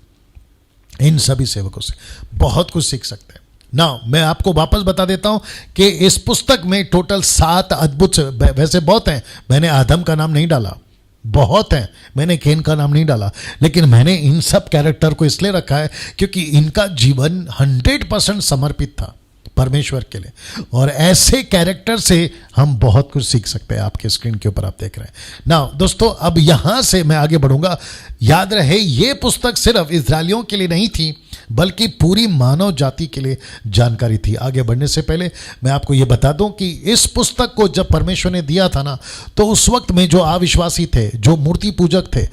इन सभी सेवकों से बहुत कुछ सीख सकते हैं। नाउ मैं आपको वापस बता देता हूं कि इस पुस्तक में टोटल 7 अद्भुत, वैसे बहुत हैं, मैंने आदम का नाम नहीं डाला, बहुत हैं, मैंने केन का नाम नहीं डाला, लेकिन मैंने इन सब कैरेक्टर को इसलिए रखा है क्योंकि इनका जीवन 100% समर्पित था परमेश्वर के लिए। और ऐसे कैरेक्टर से हम बहुत कुछ सीख सकते हैं। आपके स्क्रीन के ऊपर आप देख रहे हैं ना दोस्तों। अब यहां से मैं आगे बढ़ूंगा। याद रहे ये पुस्तक सिर्फ इजरायलियों के लिए नहीं थी, बल्कि पूरी मानव जाति के लिए जानकारी थी। आगे बढ़ने से पहले मैं आपको यह बता दूं कि इस पुस्तक को जब परमेश्वर ने दिया था ना, तो उस वक्त में जो अविश्वासी थे, जो मूर्ति पूजक थे,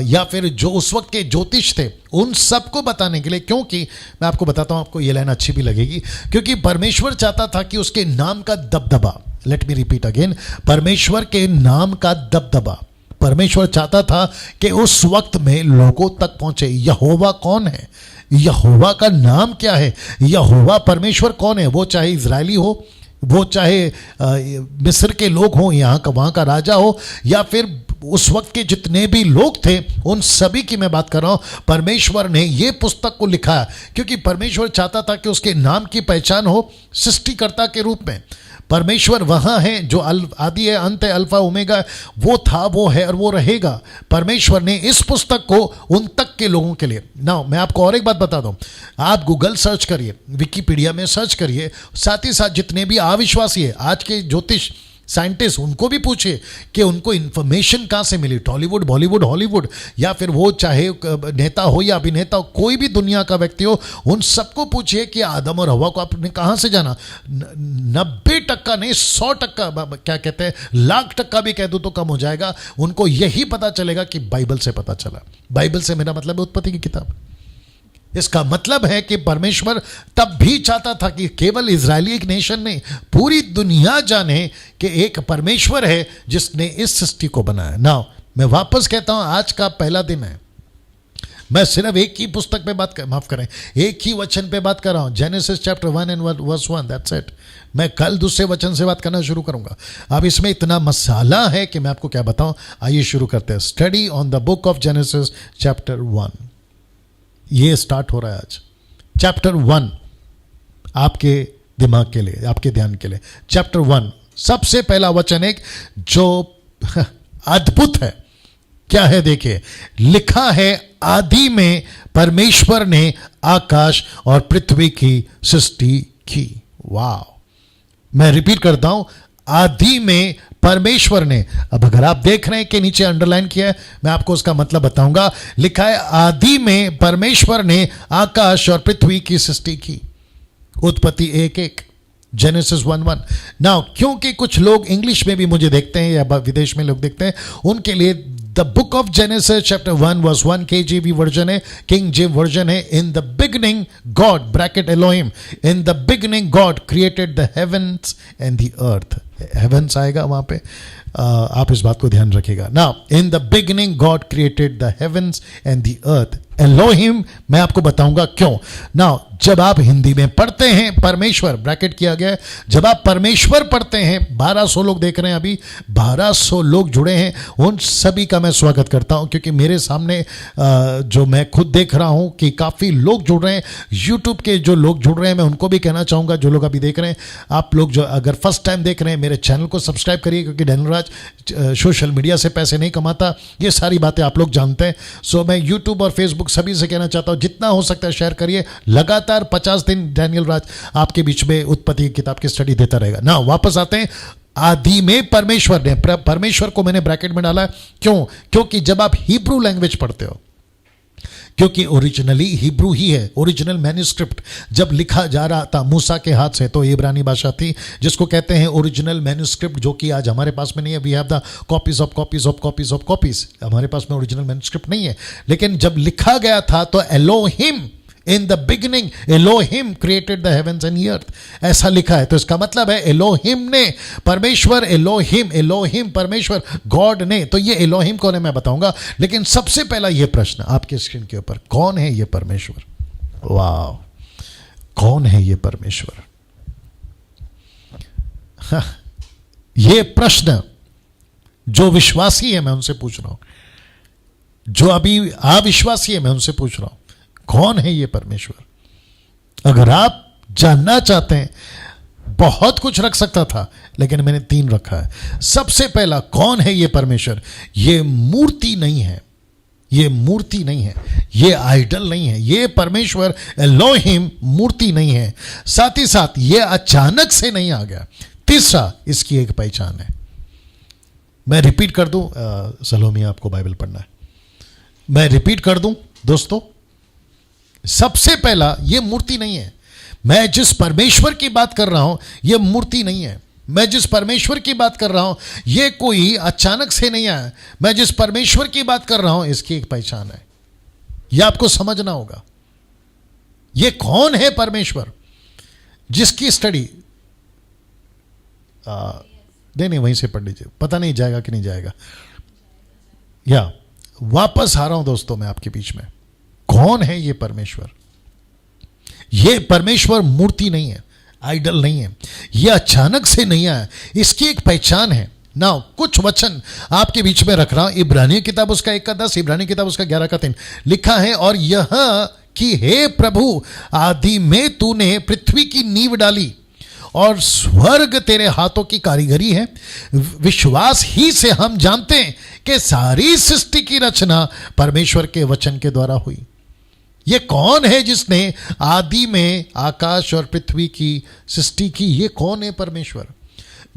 या फिर जो उस वक्त के ज्योतिष थे, उन सबको बताने के लिए, क्योंकि मैं आपको बताता हूं, आपको यह लाइन अच्छी भी लगेगी, क्योंकि परमेश्वर चाहता था कि उसके नाम का दबदबा, लेट मी रिपीट अगेन, परमेश्वर के नाम का दबदबा, परमेश्वर चाहता था कि उस वक्त में लोगों तक पहुंचे। यहोवा कौन है, यहोवा का नाम क्या है, यहोवा परमेश्वर कौन है, वो चाहे इजरायली हो, वो चाहे मिस्र के लोग हों, यहाँ का वहाँ का राजा हो, या फिर उस वक्त के जितने भी लोग थे, उन सभी की मैं बात कर रहा हूँ। परमेश्वर ने ये पुस्तक को लिखा क्योंकि परमेश्वर चाहता था कि उसके नाम की पहचान हो सृष्टिकर्ता के रूप में। परमेश्वर वहाँ है जो आदि है, अंत है, अल्फा ओमेगा, वो था, वो है और वो रहेगा। परमेश्वर ने इस पुस्तक को उन तक के लोगों के लिए, ना मैं आपको और एक बात बता दूं, आप गूगल सर्च करिए, विकिपीडिया में सर्च करिए, साथ ही साथ जितने भी अविश्वासी है, आज के ज्योतिष साइंटिस्ट, उनको भी पूछिए कि उनको इंफॉर्मेशन कहाँ से मिली, टॉलीवुड, बॉलीवुड, हॉलीवुड, या फिर वो चाहे नेता हो या अभिनेता हो, कोई भी दुनिया का व्यक्ति हो, उन सबको पूछिए कि आदम और हवा को आपने कहाँ से जाना। 90% नहीं, 100%, क्या कहते हैं, 1,00,000% भी कह दूँ तो कम हो जाएगा, उनको यही पता चलेगा कि बाइबल से पता चला। बाइबल से मेरा मतलब है उत्पत्ति की किताब। इसका मतलब है कि परमेश्वर तब भी चाहता था कि केवल इजरायली एक नेशन नहीं, पूरी दुनिया जाने कि एक परमेश्वर है जिसने इस सृष्टि को बनाया। नाउ मैं वापस कहता हूं, आज का पहला दिन है, मैं सिर्फ एक ही पुस्तक पे बात कर, माफ करें, एक ही वचन पे बात कर रहा हूं, Genesis chapter 1 and verse 1, that's it. मैं कल दूसरे वचन से बात करना शुरू करूंगा। अब इसमें इतना मसाला है कि मैं आपको क्या बताऊं। आइए शुरू करते हैं। Study on the book of Genesis chapter 1, ये स्टार्ट हो रहा है आज। चैप्टर 1 आपके दिमाग के लिए, आपके ध्यान के लिए। चैप्टर 1 सबसे पहला वचन एक जो अद्भुत है, क्या है देखिए, लिखा है आदि में परमेश्वर ने आकाश और पृथ्वी की सृष्टि की। वाह, मैं रिपीट करता हूं, आदि में परमेश्वर ने। अब अगर आप देख रहे हैं कि नीचे अंडरलाइन किया है, मैं आपको उसका मतलब बताऊंगा। लिखा है आदि में परमेश्वर ने आकाश और पृथ्वी की सृष्टि की। उत्पत्ति 1:1, जेनेसिस 1:1। नाउ क्योंकि कुछ लोग इंग्लिश में भी मुझे देखते हैं या विदेश में लोग देखते हैं, उनके लिए the book of Genesis chapter 1 verse 1 KJV version है, किंग जेम्स वर्जन है। In the beginning God bracket Elohim, in the beginning God created the heavens and the earth. Heavens आएगा वहां पे, आप इस बात को ध्यान रखिएगा। Now in the beginning God created the heavens and the earth. Elohim मैं आपको बताऊंगा क्यों। नाउ जब आप हिंदी में पढ़ते हैं परमेश्वर, ब्रैकेट किया गया है, जब आप परमेश्वर पढ़ते हैं, 1200 लोग देख रहे हैं अभी, 1200 लोग जुड़े हैं, उन सभी का मैं स्वागत करता हूं, क्योंकि मेरे सामने जो मैं खुद देख रहा हूं कि काफ़ी लोग जुड़ रहे हैं। यूट्यूब के जो लोग जुड़ रहे हैं, मैं उनको भी कहना चाहूँगा, जो लोग अभी देख रहे हैं, आप लोग जो अगर फर्स्ट टाइम देख रहे हैं, मेरे चैनल को सब्सक्राइब करिए, क्योंकि डैनियल राज सोशल मीडिया से पैसे नहीं कमाता, ये सारी बातें आप लोग जानते हैं। सो मैं यूट्यूब और फेसबुक सभी से कहना चाहता हूँ, जितना हो सकता है शेयर करिए। लगातार 50 दिन डैनियल राज आपके बीच में उत्पत्ति की किताब की स्टडी देता रहेगा। ना वापस आते हैं, आदि में परमेश्वर ने, परमेश्वर को मैंने ब्रैकेट में डाला, क्यों? क्योंकि जब आप हिब्रू लैंग्वेज पढ़ते हो, क्योंकि ओरिजिनली हिब्रू ही है, ओरिजिनल मैन्युस्क्रिप्ट जब लिखा जा रहा था मूसा के हाथ से, तो इब्रानी भाषा थी, जिसको कहते हैं ओरिजिनल मैन्युस्क्रिप्ट, जो कि आज हमारे पास में नहीं है। We have the copies of copies of copies of copies, हमारे पास में ओरिजिनल मैन्युस्क्रिप्ट नहीं है। लेकिन जब लिखा गया था तो Elohim, in the beginning Elohim created the heavens and earth, ऐसा लिखा है। तो इसका मतलब है एलोहिम ने, परमेश्वर, एलोहिम, एलोहिम परमेश्वर, गॉड ने। तो ये एलोहिम कौन है मैं बताऊंगा, लेकिन सबसे पहला ये प्रश्न आपके स्क्रीन के ऊपर, कौन है ये परमेश्वर? वाह, कौन है ये परमेश्वर? हाँ, ये प्रश्न जो विश्वासी है मैं उनसे पूछ रहा हूं, जो अभी अविश्वासी है मैं उनसे पूछ रहा हूं, कौन है ये परमेश्वर? अगर आप जानना चाहते हैं, बहुत कुछ रख सकता था, लेकिन मैंने 3 रखा है। सबसे पहला, कौन है ये परमेश्वर? ये मूर्ति नहीं है, ये मूर्ति नहीं है, ये आइडल नहीं है, ये परमेश्वर एलोहिम मूर्ति नहीं है। साथ ही साथ ये अचानक से नहीं आ गया। तीसरा, इसकी एक पहचान है। मैं रिपीट कर दूं, सलोमी आपको बाइबल पढ़ना है, मैं रिपीट कर दूं दोस्तों। सबसे पहला, ये मूर्ति नहीं है। मैं जिस परमेश्वर की बात कर रहा हूं, ये मूर्ति नहीं है। मैं जिस परमेश्वर की बात कर रहा हूं, ये कोई अचानक से नहीं आया। मैं जिस परमेश्वर की बात कर रहा हूं, इसकी एक पहचान है, यह आपको समझना होगा। ये कौन है परमेश्वर जिसकी स्टडी नहीं, वहीं से पढ़ लीजिए, पता नहीं जाएगा कि नहीं जाएगा। या वापस आ रहा हूं दोस्तों मैं आपके बीच में, कौन है ये परमेश्वर? ये परमेश्वर मूर्ति नहीं है, आइडल नहीं है, ये अचानक से नहीं आया, इसकी एक पहचान है। ना कुछ वचन आपके बीच में रख रहा हूं। इब्रानी किताब उसका 1:10, इब्रानी किताब उसका 11:3 लिखा है, और यह कि हे प्रभु, आदि में तूने पृथ्वी की नींव डाली और स्वर्ग तेरे हाथों की कारीगरी है। विश्वास ही से हम जानते हैं कि सारी सृष्टि की रचना परमेश्वर के वचन के द्वारा हुई। ये कौन है जिसने आदि में आकाश और पृथ्वी की सृष्टि की? ये कौन है परमेश्वर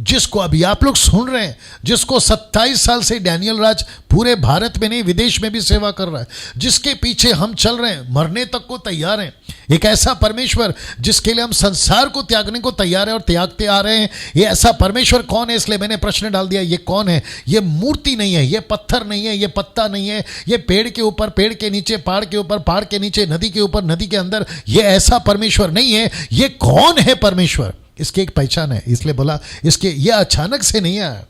जिसको अभी आप लोग सुन रहे हैं, जिसको 27 साल से डैनियल राज पूरे भारत में नहीं विदेश में भी सेवा कर रहा है, जिसके पीछे हम चल रहे हैं, मरने तक को तैयार हैं, एक ऐसा परमेश्वर जिसके लिए हम संसार को त्यागने को तैयार है और त्यागते आ रहे हैं, ये ऐसा परमेश्वर कौन है? इसलिए मैंने प्रश्न डाल दिया, ये कौन है? ये मूर्ति नहीं है, ये पत्थर नहीं है, ये पत्ता नहीं है, ये पेड़ के ऊपर, पेड़ के नीचे, पहाड़ के ऊपर, पहाड़ के नीचे, नदी के ऊपर, नदी के अंदर, ये ऐसा परमेश्वर नहीं है। ये कौन है परमेश्वर? इसकी एक पहचान है, इसलिए बोला इसके, ये अचानक से नहीं आया,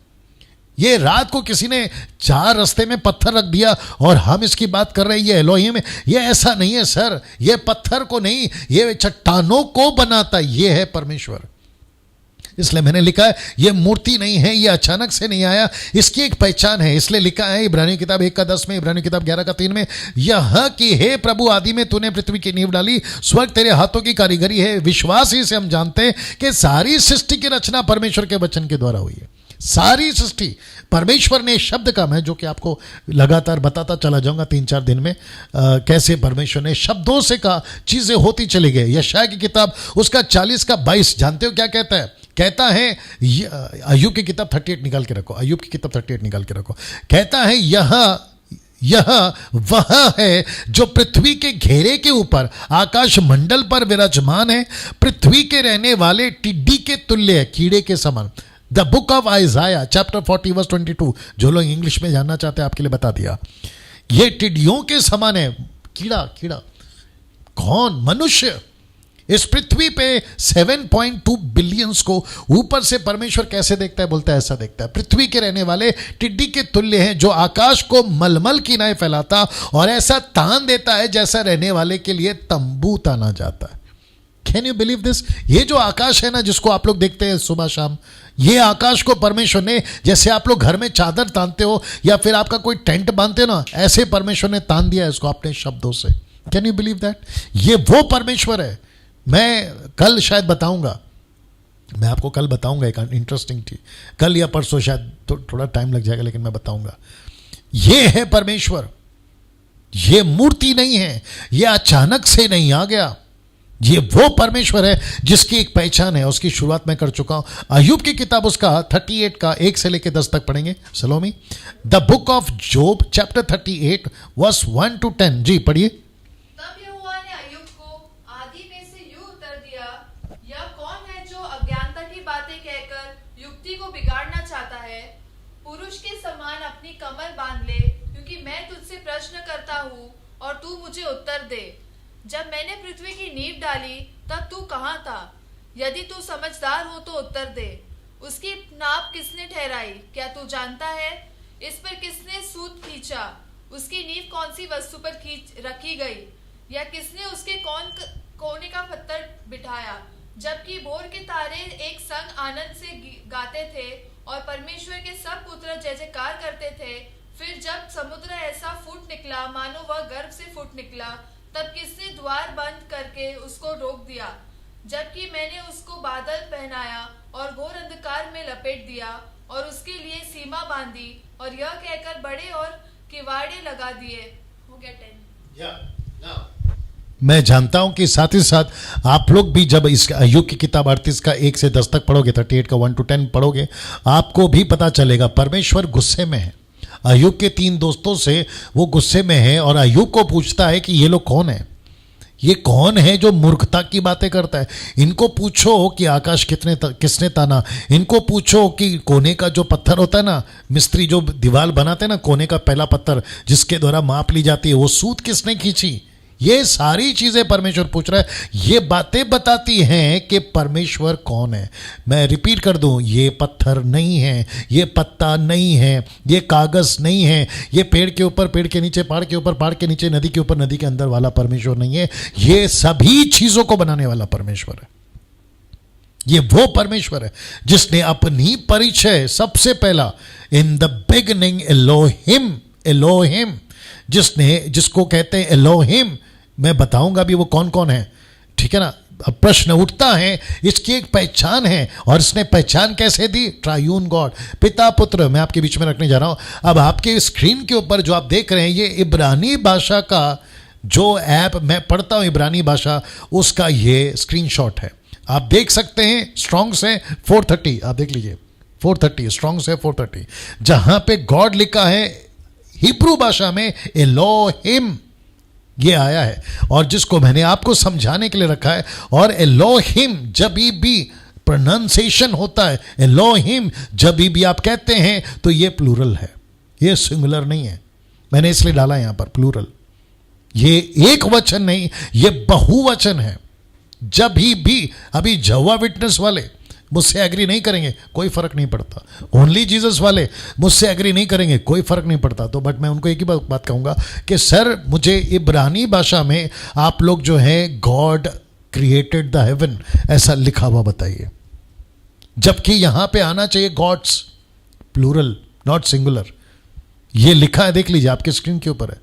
ये रात को किसी ने चार रास्ते में पत्थर रख दिया और हम इसकी बात कर रहे हैं ये एलोहिम है। ये ऐसा नहीं है सर, ये पत्थर को नहीं, ये चट्टानों को बनाता, ये है परमेश्वर। इसलिए मैंने लिखा है ये मूर्ति नहीं है, ये अचानक से नहीं आया, इसकी एक पहचान है। इसलिए लिखा है इब्रानियों किताब 1:10 में, इब्रानियों किताब 11:3 में, यह कि हे प्रभु आदि में तूने पृथ्वी की नींव डाली, स्वर्ग तेरे हाथों की कारीगरी है। विश्वास ही से हम जानते हैं कि सारी सृष्टि की रचना परमेश्वर के वचन के द्वारा हुई है। सारी सृष्टि परमेश्वर ने शब्द का, मैं जो कि आपको लगातार बताता चला जाऊंगा 3-4 दिन में, कैसे परमेश्वर ने शब्दों से कहा, चीजें होती चली गई। यशायाह की किताब उसका 40:22 जानते हो क्या कहता है? कहता है, अय्यूब की किताब 38 निकाल के रखो, अय्यूब की किताब 38 निकाल के रखो। कहता है यह वह है जो पृथ्वी के घेरे के ऊपर आकाश मंडल पर विराजमान है, पृथ्वी के रहने वाले टिड्डी के तुल्य है, कीड़े के समान। द बुक ऑफ आइजाया चैप्टर 40:22, जो लोग इंग्लिश में जानना चाहते हैं आपके लिए बता दिया। ये टिड्डियों के समान है, कीड़ा। कौन? मनुष्य। इस पृथ्वी पे 7.2 बिलियंस को ऊपर से परमेश्वर कैसे देखता है? बोलता है ऐसा देखता है, पृथ्वी के रहने वाले टिड्डी के तुल्य हैं, जो आकाश को मलमल की नाई फैलाता और ऐसा तान देता है जैसा रहने वाले के लिए तंबू ताना जाता है। Can you believe this? ये जो आकाश है ना, जिसको आप लोग देखते हैं सुबह शाम, ये आकाश को परमेश्वर ने, जैसे आप लोग घर में चादर तानते हो या फिर आपका कोई टेंट बांधते हो ना, ऐसे परमेश्वर ने तान दिया है इसको अपने शब्दों से। Can you believe that? ये वो परमेश्वर है। मैं कल शायद बताऊंगा, मैं आपको कल बताऊंगा एक इंटरेस्टिंग चीज, कल या परसों शायद, थोड़ा टाइम लग जाएगा लेकिन मैं बताऊंगा। ये है परमेश्वर, ये मूर्ति नहीं है, ये अचानक से नहीं आ गया। ये वो परमेश्वर है जिसकी एक पहचान है। उसकी शुरुआत मैं कर चुका हूं। अय्यूब की किताब उसका 38 का 1 से लेकर 10 तक पढ़ेंगे। Salome, the book of Job chapter 38 verse 1 to 10। जी पढ़िए। तब यहोवा ने अय्यूब को आदि में से यूं उत्तर दिया, यह कौन है जो अज्ञानता की बातें कहकर युक्ति को बिगाड़ना चाहता है? पुरुष के समान अपनी कमर बांध ले, क्योंकि मैं तुझसे प्रश्न करता हूँ और तू मुझे उत्तर दे। जब मैंने पृथ्वी की नींव डाली तब तू कहाँ था? यदि तू समझदार हो तो उत्तर दे। उसकी नाप किसने ठहराई, क्या तू जानता है? इस पर किसने सूत खींचा? उसकी नींव कौन सी वस्तु पर रखी गई, या किसने उसके कोने का पत्थर बिठाया? जबकि भोर के तारे एक संग आनंद से गाते थे और परमेश्वर के सब पुत्र जय जयकार करते थे। फिर जब समुद्र ऐसा फूट निकला मानो वह गर्भ से फूट निकला, तब किसने द्वार बंद करके उसको रोक दिया? जबकि मैंने उसको बादल पहनाया और घोर अंधकार में लपेट दिया और उसके लिए सीमा बांधी और यह कहकर बड़े और किवाड़े लगा दिए। हो गया 10। मैं जानता हूं कि साथ ही साथ आप लोग भी जब इस अय्यूब की किताब 38 का 1 से 10 तक पढ़ोगे, 38 का 1 to 10 पढ़ोगे, आपको भी पता चलेगा परमेश्वर गुस्से में है। अय्यूब के 3 दोस्तों से वो गुस्से में है और अय्यूब को पूछता है कि ये लोग कौन है? ये कौन है जो मूर्खता की बातें करता है? इनको पूछो कि आकाश किसने ताना, इनको पूछो कि कोने का जो पत्थर होता है ना, मिस्त्री जो दीवार बनाते हैं ना, कोने का पहला पत्थर जिसके द्वारा माप ली जाती है, वो सूत किसने खींची? ये सारी चीजें परमेश्वर पूछ रहा है। ये बातें बताती हैं कि परमेश्वर कौन है। मैं रिपीट कर दूं, ये पत्थर नहीं है, ये पत्ता नहीं है, ये कागज नहीं है, ये पेड़ के ऊपर, पेड़ के नीचे, पहाड़ के ऊपर, पहाड़ के नीचे, नदी के ऊपर, नदी के अंदर वाला परमेश्वर नहीं है। ये सभी चीजों को बनाने वाला परमेश्वर है। ये वो परमेश्वर है जिसने अपनी परिचय सबसे पहला, इन द बिगिनिंग एलोहिम, जिसको कहते हैं एलोहिम, मैं बताऊंगा भी वो कौन कौन है, ठीक है ना। अब प्रश्न उठता है, इसकी एक पहचान है, और इसने पहचान कैसे दी? ट्रायून गॉड, पिता पुत्र। मैं आपके बीच में रखने जा रहा हूं। अब आपके स्क्रीन के ऊपर जो आप देख रहे हैं, ये इब्रानी भाषा का जो ऐप मैं पढ़ता हूं, इब्रानी भाषा, उसका ये स्क्रीनशॉट है। आप देख सकते हैं, स्ट्रॉन्ग से 430, आप देख लीजिए 430 स्ट्रॉन्ग से 430, जहां पे गॉड लिखा है हिब्रू भाषा में एलोहिम, ये आया है, और जिसको मैंने आपको समझाने के लिए रखा है। और एलोहिम जब भी प्रोनाउंसिएशन होता है, एलोहिम जब भी आप कहते हैं तो ये प्लूरल है, ये सिंगुलर नहीं है। मैंने इसलिए डाला यहां पर प्लूरल, ये एक वचन नहीं, ये बहुवचन है। जब भी अभी जवा विटनेस वाले मुझसे एग्री नहीं करेंगे, कोई फर्क नहीं पड़ता। ओनली जीसस वाले मुझसे एग्री नहीं करेंगे, कोई फर्क नहीं पड़ता। तो बट मैं उनको एक ही बात कहूंगा कि सर मुझे इब्रानी भाषा में आप लोग जो है गॉड क्रिएटेड द हेवन ऐसा लिखा हुआ बताइए, जबकि यहां पे आना चाहिए गॉड्स प्लूरल नॉट सिंगुलर। ये लिखा है, देख लीजिए आपके स्क्रीन के ऊपर है,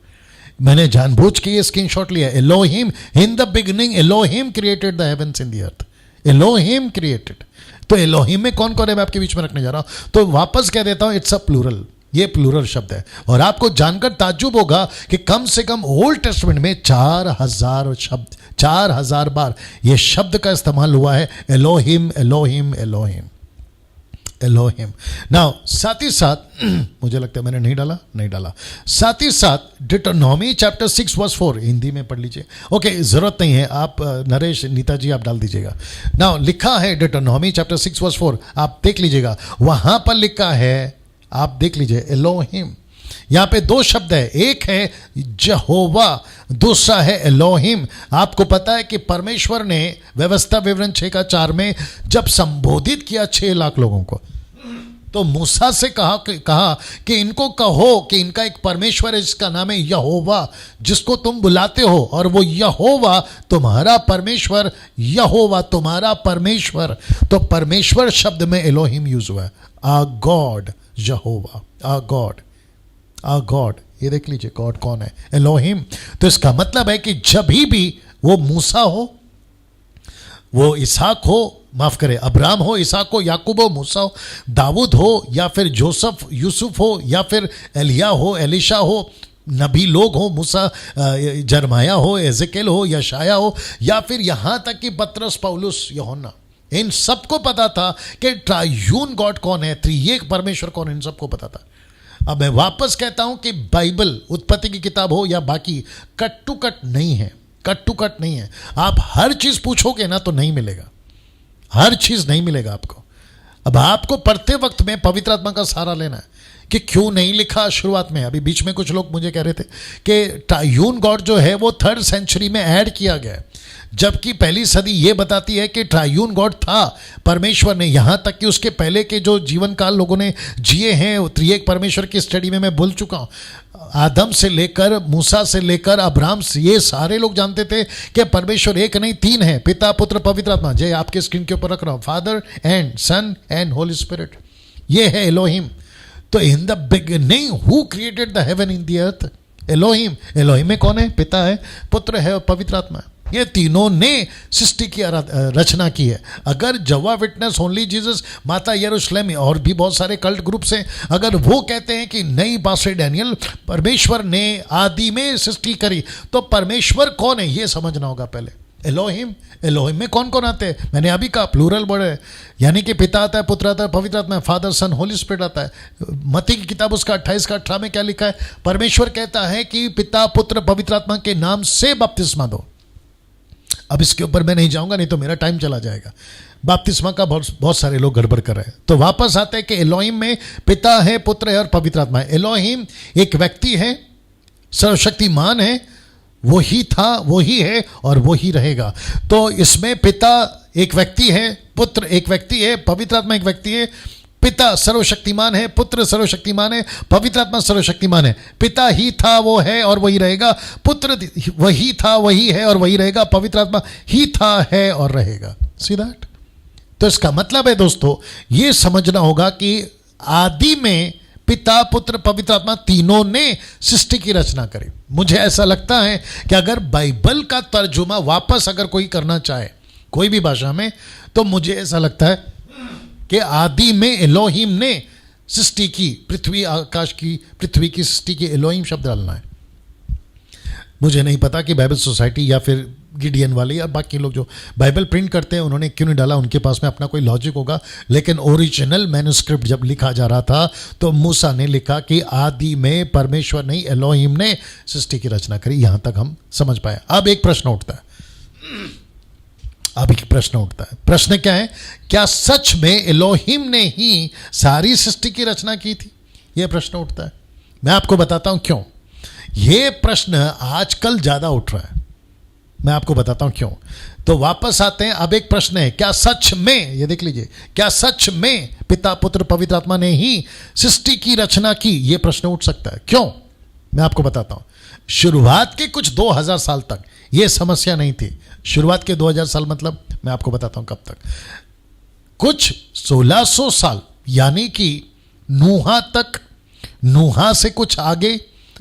मैंने जानबूझ के ये स्क्रीनशॉट लिया। Elohim in the beginning Elohim created the heavens in the earth, Elohim created. तो एलोहिम में कौन कौन है मैं आपके बीच में रखने जा रहा हूं, तो वापस कह देता हूं इट्स अ प्लूरल, ये प्लूरल शब्द है। और आपको जानकर ताज्जुब होगा कि कम से कम ओल्ड टेस्टमेंट में 4000 शब्द, 4000 बार ये शब्द का इस्तेमाल हुआ है, Elohim Elohim Elohim Elohim. Now साथ ही साथ मुझे लगता है मैंने नहीं डाला, साथ ही साथ डिटोनॉमी चैप्टर 6 वर्स 4 हिंदी में पढ़ लीजिए। ओके, जरूरत नहीं है, आप नरेश नीता जी आप डाल दीजिएगा। नाउ लिखा है डिटोनॉमी चैप्टर 6 वर्स 4, आप देख लीजिएगा, वहां पर लिखा है, आप देख लीजिए एलोहिम। यहां पे दो शब्द है, एक है जहोवा, दूसरा है एलोहिम। आपको पता है कि परमेश्वर ने व्यवस्था विवरण 6:4 में जब संबोधित किया 6 लाख लोगों को, तो मूसा से कहा कि इनको कहो कि इनका एक परमेश्वर है जिसका नाम है यहोवा, जिसको तुम बुलाते हो, और वो यहोवा तुम्हारा परमेश्वर, यहोवा तुम्हारा परमेश्वर। तो परमेश्वर शब्द में एलोहिम यूज हुआ है, आ गॉड, यहोवा, आ गॉड, आ गॉड। ये देख लीजिए गॉड कौन है, एलोहिम। तो इसका मतलब है कि जब भी वो मूसा हो, वो इसहाक हो, माफ करे अब्राहम हो, इसहाक हो, याकूब हो, मूसा हो, दाऊद हो, या फिर जोसेफ यूसुफ हो, या फिर एलिया हो, एलिशा हो, नबी लोग हो, मूसा जरमाया हो, एजेकेल हो, यशाया हो, या फिर यहां तक कि पतरस, पौलुस, यूहन्ना, इन सबको पता था कि ट्रायून गॉड कौन है, त्रिएक परमेश्वर कौन है, इन सबको पता था। अब मैं वापस कहता हूं कि बाइबल, उत्पत्ति की किताब हो या बाकी, कट टू कट नहीं है, कट टू कट नहीं है। आप हर चीज पूछोगे ना तो नहीं मिलेगा, हर चीज नहीं मिलेगा आपको। अब आपको पढ़ते वक्त में पवित्र आत्मा का सहारा लेना है कि क्यों नहीं लिखा शुरुआत में। अभी बीच में कुछ लोग मुझे कह रहे थे कि ट्रायून गॉड जो है वो 3rd सेंचुरी में ऐड किया गया है, जबकि पहली सदी ये बताती है कि ट्रायून गॉड था परमेश्वर ने। यहां तक कि उसके पहले के जो जीवन काल लोगों ने जिए हैं, त्रिएक परमेश्वर की स्टडी में मैं भूल चुका हूं, आदम से लेकर मूसा से लेकर अब्राहम से, ये सारे लोग जानते थे कि परमेश्वर एक नहीं 3 है, पिता पुत्र पवित्र आत्मा। जय आपके स्क्रीन के ऊपर रख रहा हूं, father and son and holy spirit, ये है एलोहिम। तो in the beginning who created the heaven in the earth, Elohim. Elohim में कौन है, पिता है, पुत्र है और पवित्र आत्मा है। ये तीनों ने सृष्टि की रचना की है। अगर जवा विटनेस, ओनली जीसस, माता यरूशलेम और भी बहुत सारे कल्ट ग्रुप्स हैं, अगर वो कहते हैं कि नहीं पास्टर डैनियल, परमेश्वर ने आदि में सृष्टि करी, तो परमेश्वर कौन है ये समझना होगा पहले। एलोहिम, एलोहिम में कौन कौन आते हैं, मैंने अभी कहा प्लूरल वर्ड है, यानी कि पिता आता है, पुत्र आता है, पवित्र आत्मा, फादर सन होली स्पिरिट आता है। मत्ती की किताब उसका 28:18 में क्या लिखा है, परमेश्वर कहता है कि पिता पुत्र पवित्र आत्मा के नाम से बपतिस्मा दो। अब इसके ऊपर मैं नहीं जाऊंगा, नहीं तो मेरा टाइम चला जाएगा। बपतिस्मा का बहुत सारे लोग गड़बड़ कर रहे हैं। तो वापस आते हैं कि एलोहिम में पिता है, पुत्र है और पवित्र आत्मा है। एलोहिम एक व्यक्ति है, सर्वशक्तिमान है, वो ही था, वो ही है और वो ही रहेगा। तो इसमें पिता एक व्यक्ति है, पुत्र एक व्यक्ति है, पवित्र आत्मा एक व्यक्ति है। पिता सर्वशक्तिमान है, पुत्र सर्वशक्तिमान है, पवित्र आत्मा सर्वशक्तिमान है। पिता ही था, वो है और वही रहेगा, पुत्र वही था, वही है और वही रहेगा, पवित्र आत्मा ही था, है और रहेगा। See that? तो इसका मतलब है दोस्तों, ये समझना होगा कि आदि में पिता पुत्र पवित्र आत्मा तीनों ने सृष्टि की रचना करी। मुझे ऐसा लगता है कि अगर बाइबल का तर्जुमा वापस अगर कोई करना चाहे कोई भी भाषा में, तो मुझे ऐसा लगता है कि आदि में एलोहिम ने सृष्टि की, पृथ्वी आकाश की, पृथ्वी की सृष्टि की एलोहिम शब्द डालना है। मुझे नहीं पता कि बाइबल सोसाइटी या फिर गिडियन वाले या बाकी लोग जो बाइबल प्रिंट करते हैं उन्होंने क्यों नहीं डाला, उनके पास में अपना कोई लॉजिक होगा। लेकिन ओरिजिनल मैन्युस्क्रिप्ट जब लिखा जा रहा था तो मूसा ने लिखा कि आदि में परमेश्वर नहीं एलोहिम ने सृष्टि की रचना करी। यहां तक हम समझ पाए। अब एक प्रश्न उठता है, प्रश्न क्या है? क्या सच में एलोहिम ने ही सारी सृष्टि की रचना की थी? यह प्रश्न उठता है। मैं आपको बताता हूं क्यों यह प्रश्न आजकल ज्यादा उठ रहा है। मैं आपको बताता हूं क्यों। तो वापस आते हैं। अब एक प्रश्न है, क्या सच में, ये देख लीजिए, क्या सच में पिता पुत्र पवित्र आत्मा ने ही सृष्टि की रचना की? यह प्रश्न उठ सकता है। क्यों? मैं आपको बताता हूं। शुरुआत के कुछ 2000 साल तक यह समस्या नहीं थी। शुरुआत के 2000 साल मतलब मैं आपको बताता हूं कब तक। कुछ 1600 साल यानी कि नूहा तक, नूहा से कुछ आगे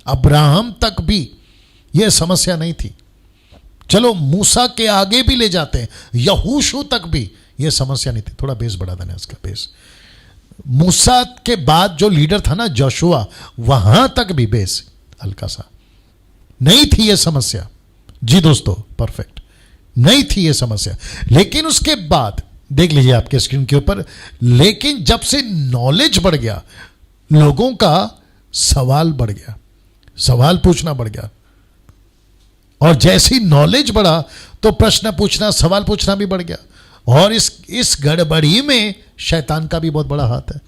अब्राहम तक भी यह समस्या नहीं थी। चलो मूसा के आगे भी ले जाते हैं, यहोशू तक भी यह समस्या नहीं थी। थोड़ा बेस बढ़ा देना इसका बेस। मूसा के बाद जो लीडर था ना जोशुआ, वहां तक भी बेस हल्का सा नहीं थी यह समस्या। जी दोस्तों, परफेक्ट नहीं थी यह समस्या। लेकिन उसके बाद देख लीजिए आपके स्क्रीन के ऊपर, लेकिन जब से नॉलेज बढ़ गया, लोगों का सवाल बढ़ गया, सवाल पूछना बढ़ गया। और जैसी नॉलेज बढ़ा तो प्रश्न पूछना, सवाल पूछना भी बढ़ गया। और इस गड़बड़ी में शैतान का भी बहुत बड़ा हाथ है।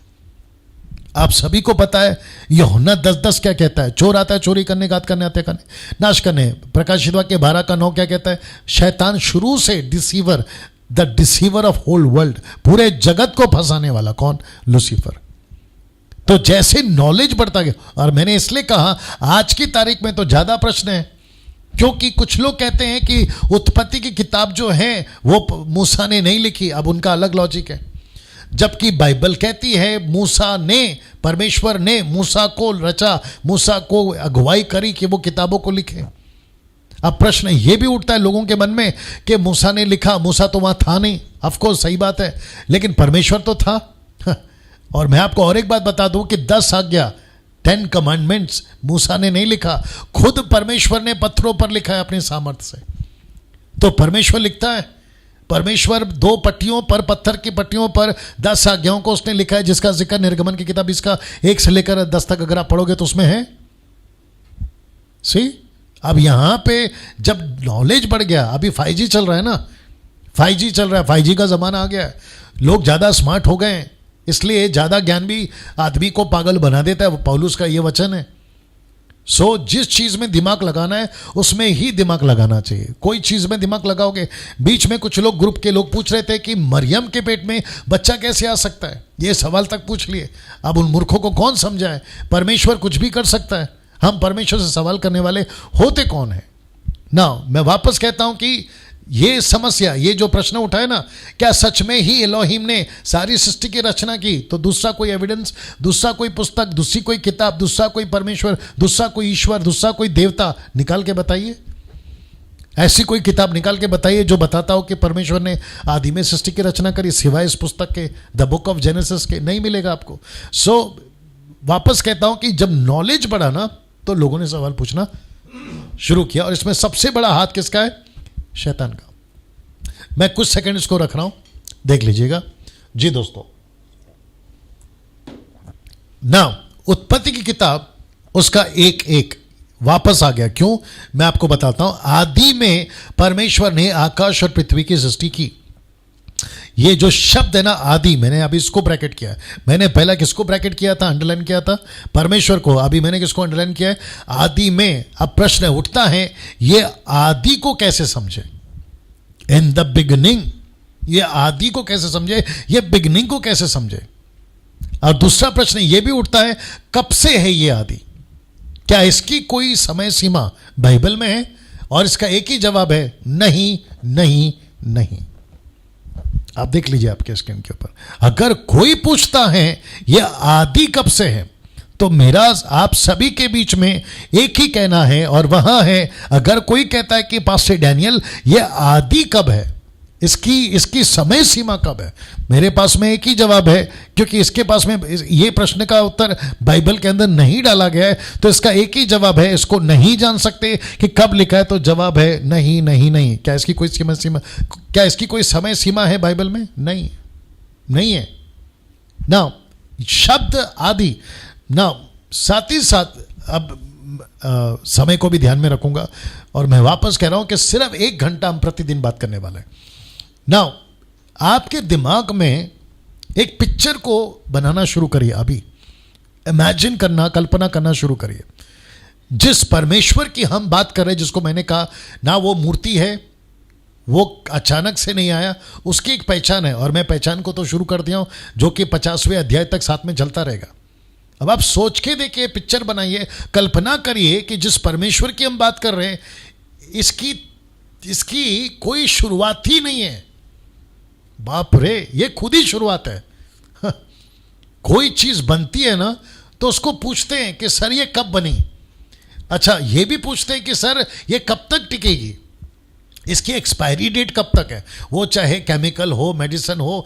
आप सभी को पता है यूहन्ना 10:10 क्या कहता है? चोर आता है चोरी करने, घात करने, हत्या करने, नाश करने। प्रकाशित वाक्य 12:9 क्या कहता है? शैतान शुरू से deceiver, the deceiver of whole world, पूरे जगत को फंसाने वाला। कौन? लूसीफर। तो जैसे नॉलेज बढ़ता गया, और मैंने इसलिए कहा आज की तारीख में तो ज्यादा प्रश्न है, क्योंकि कुछ लोग कहते हैं कि उत्पत्ति की किताब जो है वो मूसा ने नहीं लिखी। अब उनका अलग लॉजिक है, जबकि बाइबल कहती है मूसा ने, परमेश्वर ने मूसा को रचा, मूसा को अगुवाई करी कि वो किताबों को लिखे। अब प्रश्न ये भी उठता है लोगों के मन में कि मूसा ने लिखा, मूसा तो वहां था नहीं। ऑफ कोर्स सही बात है, लेकिन परमेश्वर तो था। और मैं आपको और एक बात बता दूं कि 10 आज्ञा, 10 कमांडमेंट्स मूसा ने नहीं लिखा, खुद परमेश्वर ने पत्थरों पर लिखा है अपने सामर्थ्य से। तो परमेश्वर लिखता है, परमेश्वर 2 पट्टियों पर, पत्थर की पट्टियों पर 10 आज्ञाओं को उसने लिखा है, जिसका जिक्र निर्गमन की किताब इसका 1 से लेकर 10 तक अगर आप पढ़ोगे तो उसमें है। सी, अब यहां पे जब नॉलेज बढ़ गया, अभी 5G चल रहा है ना, 5G चल रहा है, 5G का जमाना आ गया है, लोग ज्यादा स्मार्ट हो गए हैं, इसलिए ज्यादा ज्ञान भी आदमी को पागल बना देता है। पौलुस का ये वचन है। सो जिस चीज में दिमाग लगाना है उसमें ही दिमाग लगाना चाहिए। कोई चीज में दिमाग लगाओगे, बीच में कुछ लोग, ग्रुप के लोग पूछ रहे थे कि मरियम के पेट में बच्चा कैसे आ सकता है, ये सवाल तक पूछ लिए। अब उन मूर्खों को कौन समझाए? परमेश्वर कुछ भी कर सकता है। हम परमेश्वर से सवाल करने वाले होते कौन है ना? मैं वापस कहता हूं कि ये समस्या, ये जो प्रश्न उठा है ना, क्या सच में ही एलोहिम ने सारी सृष्टि की रचना की? तो दूसरा कोई एविडेंस, दूसरा कोई पुस्तक, दूसरी कोई किताब, दूसरा कोई परमेश्वर, दूसरा कोई ईश्वर, दूसरा कोई देवता निकाल के बताइए। ऐसी कोई किताब निकाल के बताइए जो बताता हो कि परमेश्वर ने आदि में सृष्टि की रचना करी, सिवाय इस पुस्तक के, द बुक ऑफ जेनेसिस के। नहीं मिलेगा आपको। सो वापस कहता हूं कि जब नॉलेज बढ़ा ना तो लोगों ने सवाल पूछना शुरू किया, और इसमें सबसे बड़ा हाथ किसका है? शैतान का। मैं कुछ सेकंड इसको रख रहा हूं, देख लीजिएगा। जी दोस्तों, ना उत्पत्ति की किताब उसका एक वापस आ गया। क्यों? मैं आपको बताता हूं। आदि में परमेश्वर ने आकाश और पृथ्वी की सृष्टि की। ये जो शब्द है ना आदि, मैंने अभी इसको ब्रैकेट किया है। मैंने पहला किसको ब्रैकेट किया था, अंडरलाइन किया था? परमेश्वर को। अभी मैंने किसको अंडरलाइन किया है? आदि में। अब प्रश्न उठता है, ये आदि को कैसे समझे? इन द बिगनिंग, ये आदि को कैसे समझे, ये बिगनिंग को कैसे समझे? और दूसरा प्रश्न ये भी उठता है, कब से है ये आदि? क्या इसकी कोई समय सीमा बाइबल में है? और इसका एक ही जवाब है, नहीं नहीं नहीं। आप देख लीजिए आपके स्क्रीन के ऊपर। अगर कोई पूछता है यह आदि कब से है, तो मेरा आप सभी के बीच में एक ही कहना है, और वहां है, अगर कोई कहता है कि पास्टर डैनियल यह आदि कब है, इसकी समय सीमा कब है? मेरे पास में एक ही जवाब है, क्योंकि इसके पास में ये प्रश्न का उत्तर बाइबल के अंदर नहीं डाला गया है, तो इसका एक ही जवाब है। इसको नहीं जान सकते कि कब लिखा है, तो जवाब है नहीं नहीं नहीं। क्या इसकी कोई क्या इसकी कोई समय सीमा है बाइबल में? नहीं, नहीं है ना। शब्द आदि ना, साथ ही साथ अब समय को भी ध्यान में रखूंगा, और मैं वापस कह रहा हूं कि सिर्फ 1 घंटा हम प्रतिदिन बात करने वाले हैं। नाउ आपके दिमाग में एक पिक्चर को बनाना शुरू करिए, अभी इमेजिन करना, कल्पना करना शुरू करिए। जिस परमेश्वर की हम बात कर रहे हैं, जिसको मैंने कहा ना वो मूर्ति है, वो अचानक से नहीं आया, उसकी एक पहचान है, और मैं पहचान को तो शुरू कर दिया हूं, जो कि 50वें अध्याय तक साथ में चलता रहेगा। अब आप सोच के देखिए, पिक्चर बनाइए, कल्पना करिए कि जिस परमेश्वर की हम बात कर रहे हैं, इसकी कोई शुरुआत ही नहीं है। बाप रे, ये खुद ही शुरुआत है। कोई चीज बनती है ना, तो उसको पूछते हैं कि सर ये कब बनी। अच्छा, ये भी पूछते हैं कि सर ये कब तक टिकेगी, इसकी एक्सपायरी डेट कब तक है। वो चाहे केमिकल हो, मेडिसिन हो,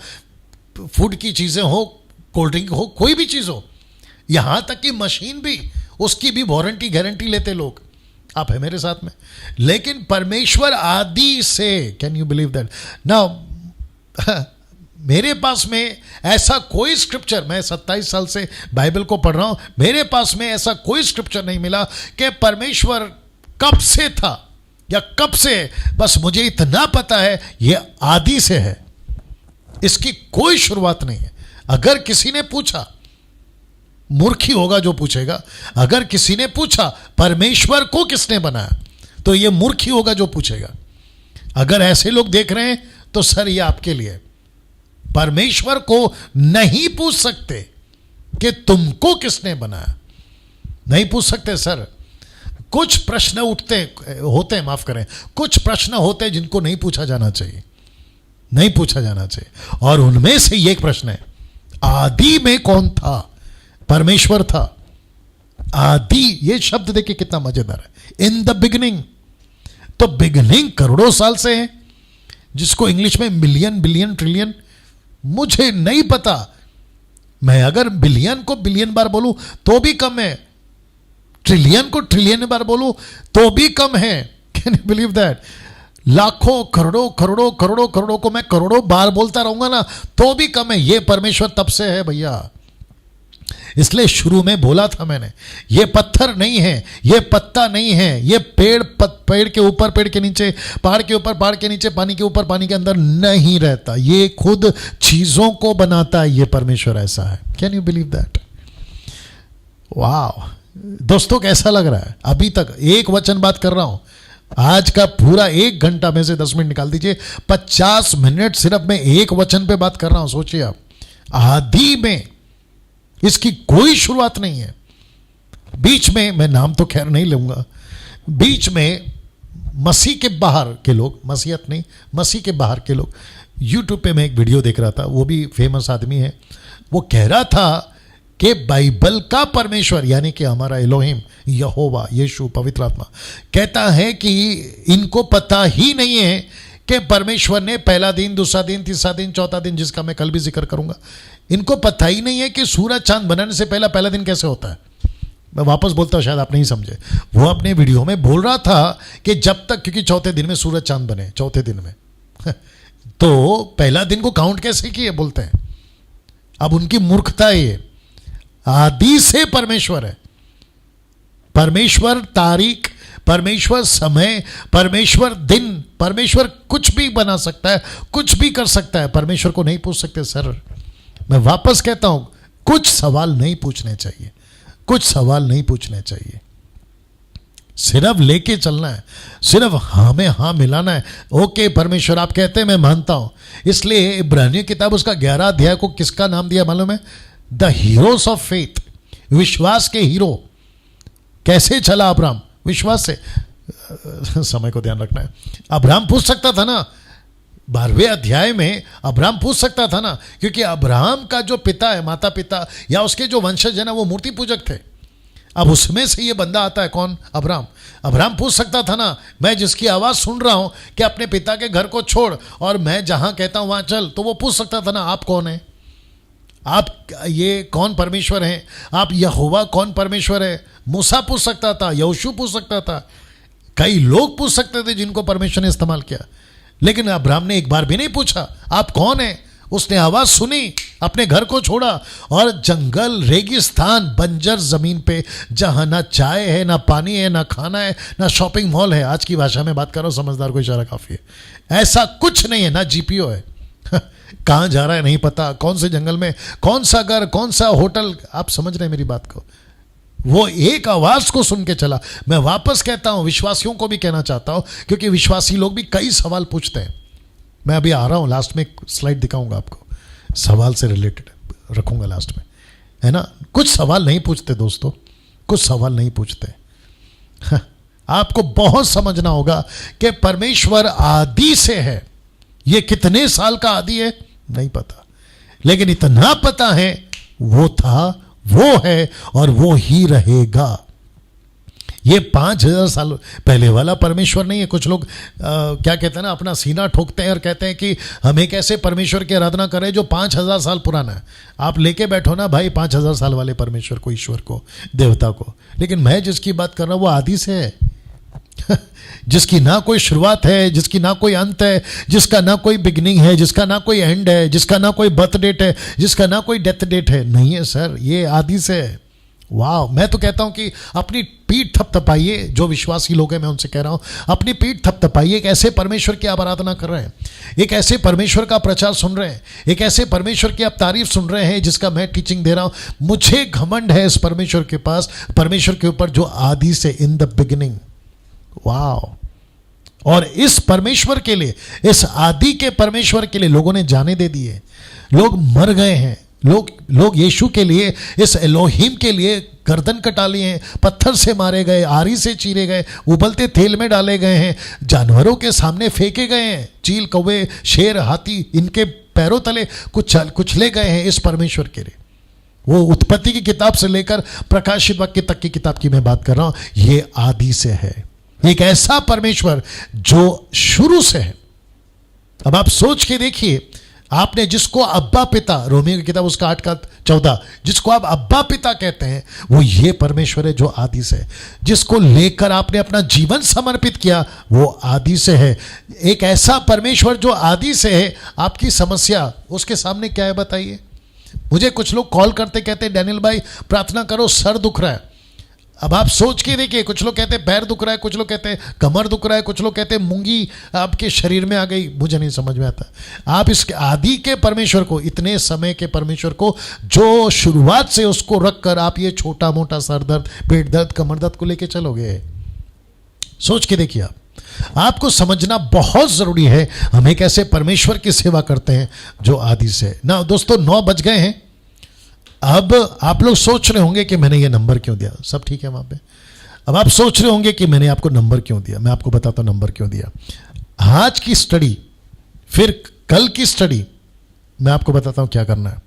फूड की चीजें हो, कोल्ड ड्रिंक हो, कोई भी चीज हो, यहां तक कि मशीन भी, उसकी भी वारंटी गारंटी लेते लोग। आप है मेरे साथ में। लेकिन परमेश्वर आदि से, can you believe that now, मेरे पास में ऐसा कोई स्क्रिप्चर, मैं 27 साल से बाइबल को पढ़ रहा हूं, मेरे पास में ऐसा कोई स्क्रिप्चर नहीं मिला कि परमेश्वर कब से था या कब से। बस मुझे इतना पता है, यह आदि से है, इसकी कोई शुरुआत नहीं है। अगर किसी ने पूछा, मूर्ख ही होगा जो पूछेगा, अगर किसी ने पूछा परमेश्वर को किसने बनाया, तो यह मूर्ख ही होगा जो पूछेगा। अगर ऐसे लोग देख रहे हैं, तो सर ये आपके लिए, परमेश्वर को नहीं पूछ सकते कि तुमको किसने बनाया, नहीं पूछ सकते सर। कुछ प्रश्न होते हैं, माफ करें, कुछ प्रश्न होते हैं जिनको नहीं पूछा जाना चाहिए, नहीं पूछा जाना चाहिए। और उनमें से ये एक प्रश्न है, आदि में कौन था? परमेश्वर था। आदि, ये शब्द देखिए कितना मजेदार है, इन द बिगिनिंग। तो बिगिनिंग करोड़ों साल से है, जिसको इंग्लिश में मिलियन, बिलियन, ट्रिलियन, मुझे नहीं पता। मैं अगर बिलियन को बिलियन बार बोलूं तो भी कम है, ट्रिलियन को ट्रिलियन बार बोलूं तो भी कम है। Can you believe that? लाखों, करोड़ों, करोड़ों, करोड़ों, करोड़ों को मैं करोड़ों बार बोलता रहूंगा ना, तो भी कम है। ये परमेश्वर तब से है भैया। इसलिए शुरू में बोला था मैंने, ये पत्थर नहीं है, ये पत्ता नहीं है, ये पेड़ के ऊपर, पेड़ के नीचे, पहाड़ के ऊपर, पहाड़ के नीचे, पानी के ऊपर, पानी के अंदर नहीं रहता। ये खुद चीजों को बनाता है। ये परमेश्वर ऐसा है। Can you believe that? वाह दोस्तों, कैसा लग रहा है? अभी तक एक वचन बात कर रहा हूं, आज का पूरा 1 घंटा में से 10 मिनट निकाल दीजिए, 50 मिनट सिर्फ मैं एक वचन पे बात कर रहा हूं। सोचिए आप, आदि में इसकी कोई शुरुआत नहीं है। बीच में, मैं नाम तो खैर नहीं लूंगा, बीच में मसीह के बाहर के लोग, मसीहत नहीं, मसीह के बाहर के लोग, यूट्यूब पे मैं एक वीडियो देख रहा था, वो भी फेमस आदमी है, वो कह रहा था कि बाइबल का परमेश्वर यानी कि हमारा एलोहिम, यहोवा, यीशु, पवित्र आत्मा, कहता है कि इनको पता ही नहीं है कि परमेश्वर ने पहला दिन, दूसरा दिन, तीसरा दिन, चौथा दिन, जिसका मैं कल भी जिक्र करूंगा, इनको पता ही नहीं है कि सूरज चांद बनने से पहला दिन कैसे होता है। मैं वापस बोलता हूं, शायद आप नहीं समझे। वो अपने वीडियो में बोल रहा था कि जब तक, क्योंकि चौथे दिन में सूरज चांद बने, चौथे दिन में तो पहला दिन को काउंट कैसे किए बोलते हैं। अब उनकी मूर्खता है ये। आदि से परमेश्वर है। परमेश्वर तारीख, परमेश्वर समय, परमेश्वर दिन, परमेश्वर कुछ भी बना सकता है, कुछ भी कर सकता है। परमेश्वर को नहीं पूछ सकते सर। मैं वापस कहता हूं, कुछ सवाल नहीं पूछने चाहिए, कुछ सवाल नहीं पूछने चाहिए, सिर्फ लेके चलना है, सिर्फ हाँ में हाँ मिलाना है। ओके परमेश्वर आप कहते हैं, मैं मानता हूं। इसलिए इब्रानियों किताब उसका 11 अध्याय को किसका नाम दिया मालूम है? द हीरोज ऑफ फेथ, विश्वास के हीरो। कैसे चला अब्राहम? विश्वास से। समय को ध्यान रखना है। अब्राहम पूछ सकता था ना, 12वें अध्याय में अब्राहम पूछ सकता था ना, क्योंकि अब्राहम का जो पिता है, माता पिता या उसके जो वंशज है ना, वो मूर्ति पूजक थे। अब उसमें से ये बंदा आता है कौन? अब्राम। अब्राम पूछ सकता था ना, मैं जिसकी आवाज़ सुन रहा हूं कि अपने पिता के घर को छोड़ और मैं जहां कहता हूं वहां चल, तो वो पूछ सकता था ना, आप कौन हैं? आप ये कौन परमेश्वर हैं? आप यहोवा कौन परमेश्वर है? मूसा पूछ सकता था, यहोशू पूछ सकता था, कई लोग पूछ सकते थे जिनको परमेश्वर ने इस्तेमाल किया। लेकिन अब्राम ने एक बार भी नहीं पूछा आप कौन हैं। उसने आवाज सुनी, अपने घर को छोड़ा और जंगल, रेगिस्तान, बंजर जमीन पे जहां ना चाय है, ना पानी है, ना खाना है, ना शॉपिंग मॉल है, आज की भाषा में बात कर रहा हूं, समझदार को इशारा काफी है, ऐसा कुछ नहीं है, ना जीपीओ है कहां जा रहा है नहीं पता, कौन से जंगल में, कौन सा घर, कौन सा होटल, आप समझ रहे हैं मेरी बात को। वो एक आवाज को सुन के चला। मैं वापस कहता हूं, विश्वासियों को भी कहना चाहता हूं, क्योंकि विश्वासी लोग भी कई सवाल पूछते हैं। मैं अभी आ रहा हूं, लास्ट में एक स्लाइड दिखाऊंगा आपको, सवाल से रिलेटेड रखूंगा लास्ट में, है ना। कुछ सवाल नहीं पूछते दोस्तों, कुछ सवाल नहीं पूछते। आपको बहुत समझना होगा कि परमेश्वर आदि से है। ये कितने साल का आदि है नहीं पता, लेकिन इतना पता है वो था, वो है और वो ही रहेगा। ये 5000 साल पहले वाला परमेश्वर नहीं है। कुछ लोग क्या कहते हैं ना, अपना सीना ठोकते हैं और कहते हैं कि हम एक ऐसे परमेश्वर की आराधना करें जो 5000 साल पुराना है। आप लेके बैठो ना भाई 5000 साल वाले परमेश्वर को, ईश्वर को, देवता को, लेकिन मैं जिसकी बात कर रहा हूं वो आदि से है जिसकी ना कोई शुरुआत है, जिसकी ना कोई अंत है, जिसका ना कोई बिगिनिंग है, जिसका ना कोई एंड है, जिसका ना कोई बर्थ डेट है, जिसका ना कोई डेथ डेट है। नहीं है सर, ये आदि से है। वाह, मैं तो कहता हूं कि अपनी पीठ थपथपाइए, जो विश्वासी लोग हैं मैं उनसे कह रहा हूं, अपनी पीठ थपथपाइए। एक ऐसे परमेश्वर की आप आराधना कर रहे हैं, एक ऐसे परमेश्वर का प्रचार सुन रहे हैं, एक ऐसे परमेश्वर की आप तारीफ सुन रहे हैं जिसका मैं टीचिंग दे रहा हूं। मुझे घमंड है इस परमेश्वर के पास, परमेश्वर के ऊपर जो आदि से, इन द बिगिनिंग। वाह, और इस परमेश्वर के लिए, इस आदि के परमेश्वर के लिए लोगों ने जाने दे दिए, लोग मर गए हैं, लोग यीशु के लिए, इस एलोहिम के लिए गर्दन कटा लिए हैं, पत्थर से मारे गए, आरी से चीरे गए, उबलते तेल में डाले गए हैं, जानवरों के सामने फेंके गए हैं, चील, कौवे, शेर, हाथी इनके पैरों तले कुचले गए हैं इस परमेश्वर के लिए। वो उत्पत्ति की किताब से लेकर प्रकाशित वाक्य तक की किताब की मैं बात कर रहा हूं। ये आदि से है, एक ऐसा परमेश्वर जो शुरू से है। अब आप सोच के देखिए, आपने जिसको अब्बा पिता, रोमियो की किताब उसका 8:14, जिसको आप अब्बा पिता कहते हैं, वो ये परमेश्वर है जो आदि से है। जिसको लेकर आपने अपना जीवन समर्पित किया, वो आदि से है। एक ऐसा परमेश्वर जो आदि से है। आपकी समस्या उसके सामने क्या है बताइए। मुझे कुछ लोग कॉल करते कहते हैं, डैनियल भाई प्रार्थना करो, सर दुख रहा है। अब आप सोच के देखिए, कुछ लोग कहते हैं पैर दुख रहा है, कुछ लोग कहते हैं कमर दुख रहा है, कुछ लोग कहते हैं मूंगी आपके शरीर में आ गई। मुझे नहीं समझ में आता। आप इस आदि के परमेश्वर को, इतने समय के परमेश्वर को, जो शुरुआत से उसको रखकर आप ये छोटा मोटा सर दर्द, पेट दर्द, कमर दर्द को लेके चलोगे। सोच के देखिए, आपको समझना बहुत जरूरी है। हम एक ऐसे परमेश्वर की सेवा करते हैं जो आदि से ना। दोस्तों 9 बज गए हैं। अब आप लोग सोच रहे होंगे कि मैंने ये नंबर क्यों दिया। सब ठीक है वहां पे। अब आप सोच रहे होंगे कि मैंने आपको नंबर क्यों दिया। मैं आपको बताता हूं नंबर क्यों दिया। आज की स्टडी, फिर कल की स्टडी, मैं आपको बताता हूं क्या करना है।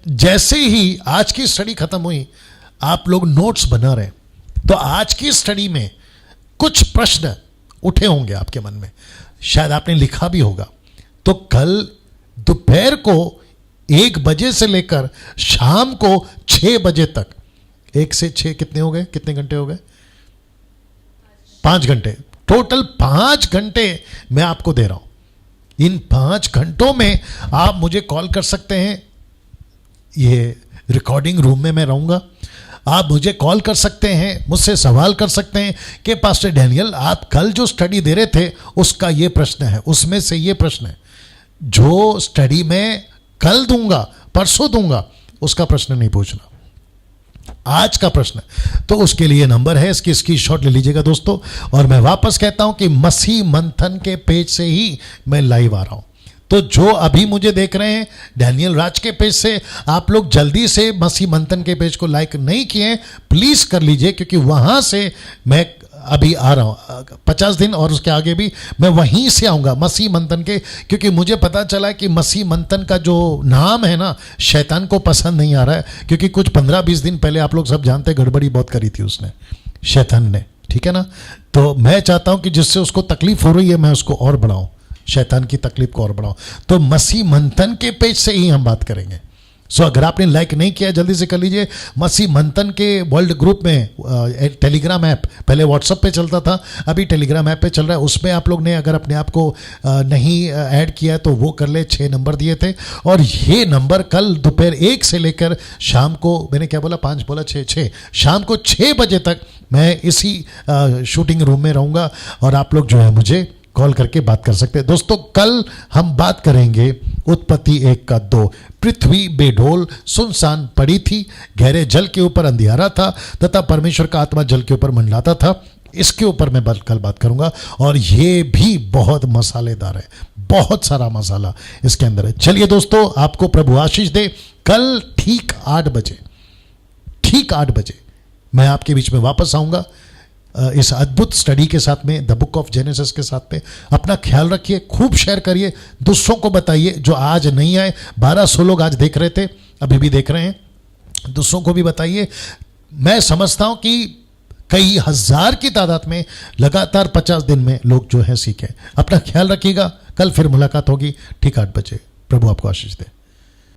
जैसे ही आज की स्टडी खत्म हुई, आप लोग नोट्स बना रहे हैं, तो आज की स्टडी में कुछ प्रश्न उठे होंगे आपके मन में, शायद आपने लिखा भी होगा। तो कल दोपहर को 1 बजे से लेकर शाम को 6 बजे तक, 1 से 6 कितने हो गए, कितने घंटे हो गए? 5 घंटे। टोटल 5 घंटे मैं आपको दे रहा हूं। इन 5 घंटों में आप मुझे कॉल कर सकते हैं। ये रिकॉर्डिंग रूम में मैं रहूंगा। आप मुझे कॉल कर सकते हैं, मुझसे सवाल कर सकते हैं कि पास्टर डैनियल आप कल जो स्टडी दे रहे थे उसका ये प्रश्न है, उसमें से ये प्रश्न है। जो स्टडी में कल दूंगा, परसों दूंगा, उसका प्रश्न नहीं पूछना, आज का प्रश्न। तो उसके लिए नंबर है, इसकी स्क्रीनशॉट ले लीजिएगा दोस्तों। और मैं वापस कहता हूं कि मसीह मंथन के पेज से ही मैं लाइव आ रहा हूं। तो जो अभी मुझे देख रहे हैं डैनियल राज के पेज से, आप लोग जल्दी से मसीह मंथन के पेज को लाइक नहीं किए, प्लीज कर लीजिए, क्योंकि वहां से मैं अभी आ रहा हूँ 50 दिन और उसके आगे भी मैं वहीं से आऊँगा मसीह मंथन के, क्योंकि मुझे पता चला है कि मसीह मंथन का जो नाम है ना शैतान को पसंद नहीं आ रहा है, क्योंकि कुछ 15-20 दिन पहले आप लोग सब जानते हैं गड़बड़ी बहुत करी थी उसने, शैतान ने, ठीक है ना। तो मैं चाहता हूँ कि जिससे उसको तकलीफ हो रही है मैं उसको और बढ़ाऊँ, शैतान की तकलीफ को और बढ़ाऊँ। तो मसीह मंथन के पेज से ही हम बात करेंगे। सो अगर आपने लाइक नहीं किया जल्दी से कर लीजिए। मसीह मंथन के वर्ल्ड ग्रुप में टेलीग्राम ऐप, पहले व्हाट्सएप पे चलता था, अभी टेलीग्राम ऐप पे चल रहा है। उसमें आप लोग ने अगर अपने आप को नहीं ऐड किया तो वो कर ले। 6 नंबर दिए थे और ये नंबर कल दोपहर 1 से लेकर शाम को, मैंने क्या बोला 5 बोला 6, शाम को 6 बजे तक मैं इसी शूटिंग रूम में रहूँगा और आप लोग जो है मुझे कॉल करके बात कर सकते हैं। दोस्तों कल हम बात करेंगे उत्पत्ति 1 का 2। पृथ्वी बेढोल सुनसान पड़ी थी, गहरे जल के ऊपर अंधियारा था तथा परमेश्वर का आत्मा जल के ऊपर मंडलाता था। इसके ऊपर मैं कल बात करूंगा और ये भी बहुत मसालेदार है, बहुत सारा मसाला इसके अंदर है। चलिए दोस्तों, आपको प्रभु आशीष दे। कल ठीक 8 बजे मैं आपके बीच में वापस आऊंगा इस अद्भुत स्टडी के साथ में, द बुक ऑफ जेनेसिस के साथ में। अपना ख्याल रखिए, खूब शेयर करिए, दूसरों को बताइए जो आज नहीं आए। 1200 लोग आज देख रहे थे, अभी भी देख रहे हैं, दूसरों को भी बताइए। मैं समझता हूं कि कई हजार की तादाद में लगातार 50 दिन में लोग जो है सीखे। अपना ख्याल रखिएगा, कल फिर मुलाकात होगी ठीक 8 बजे। प्रभु आपको आशीष दे।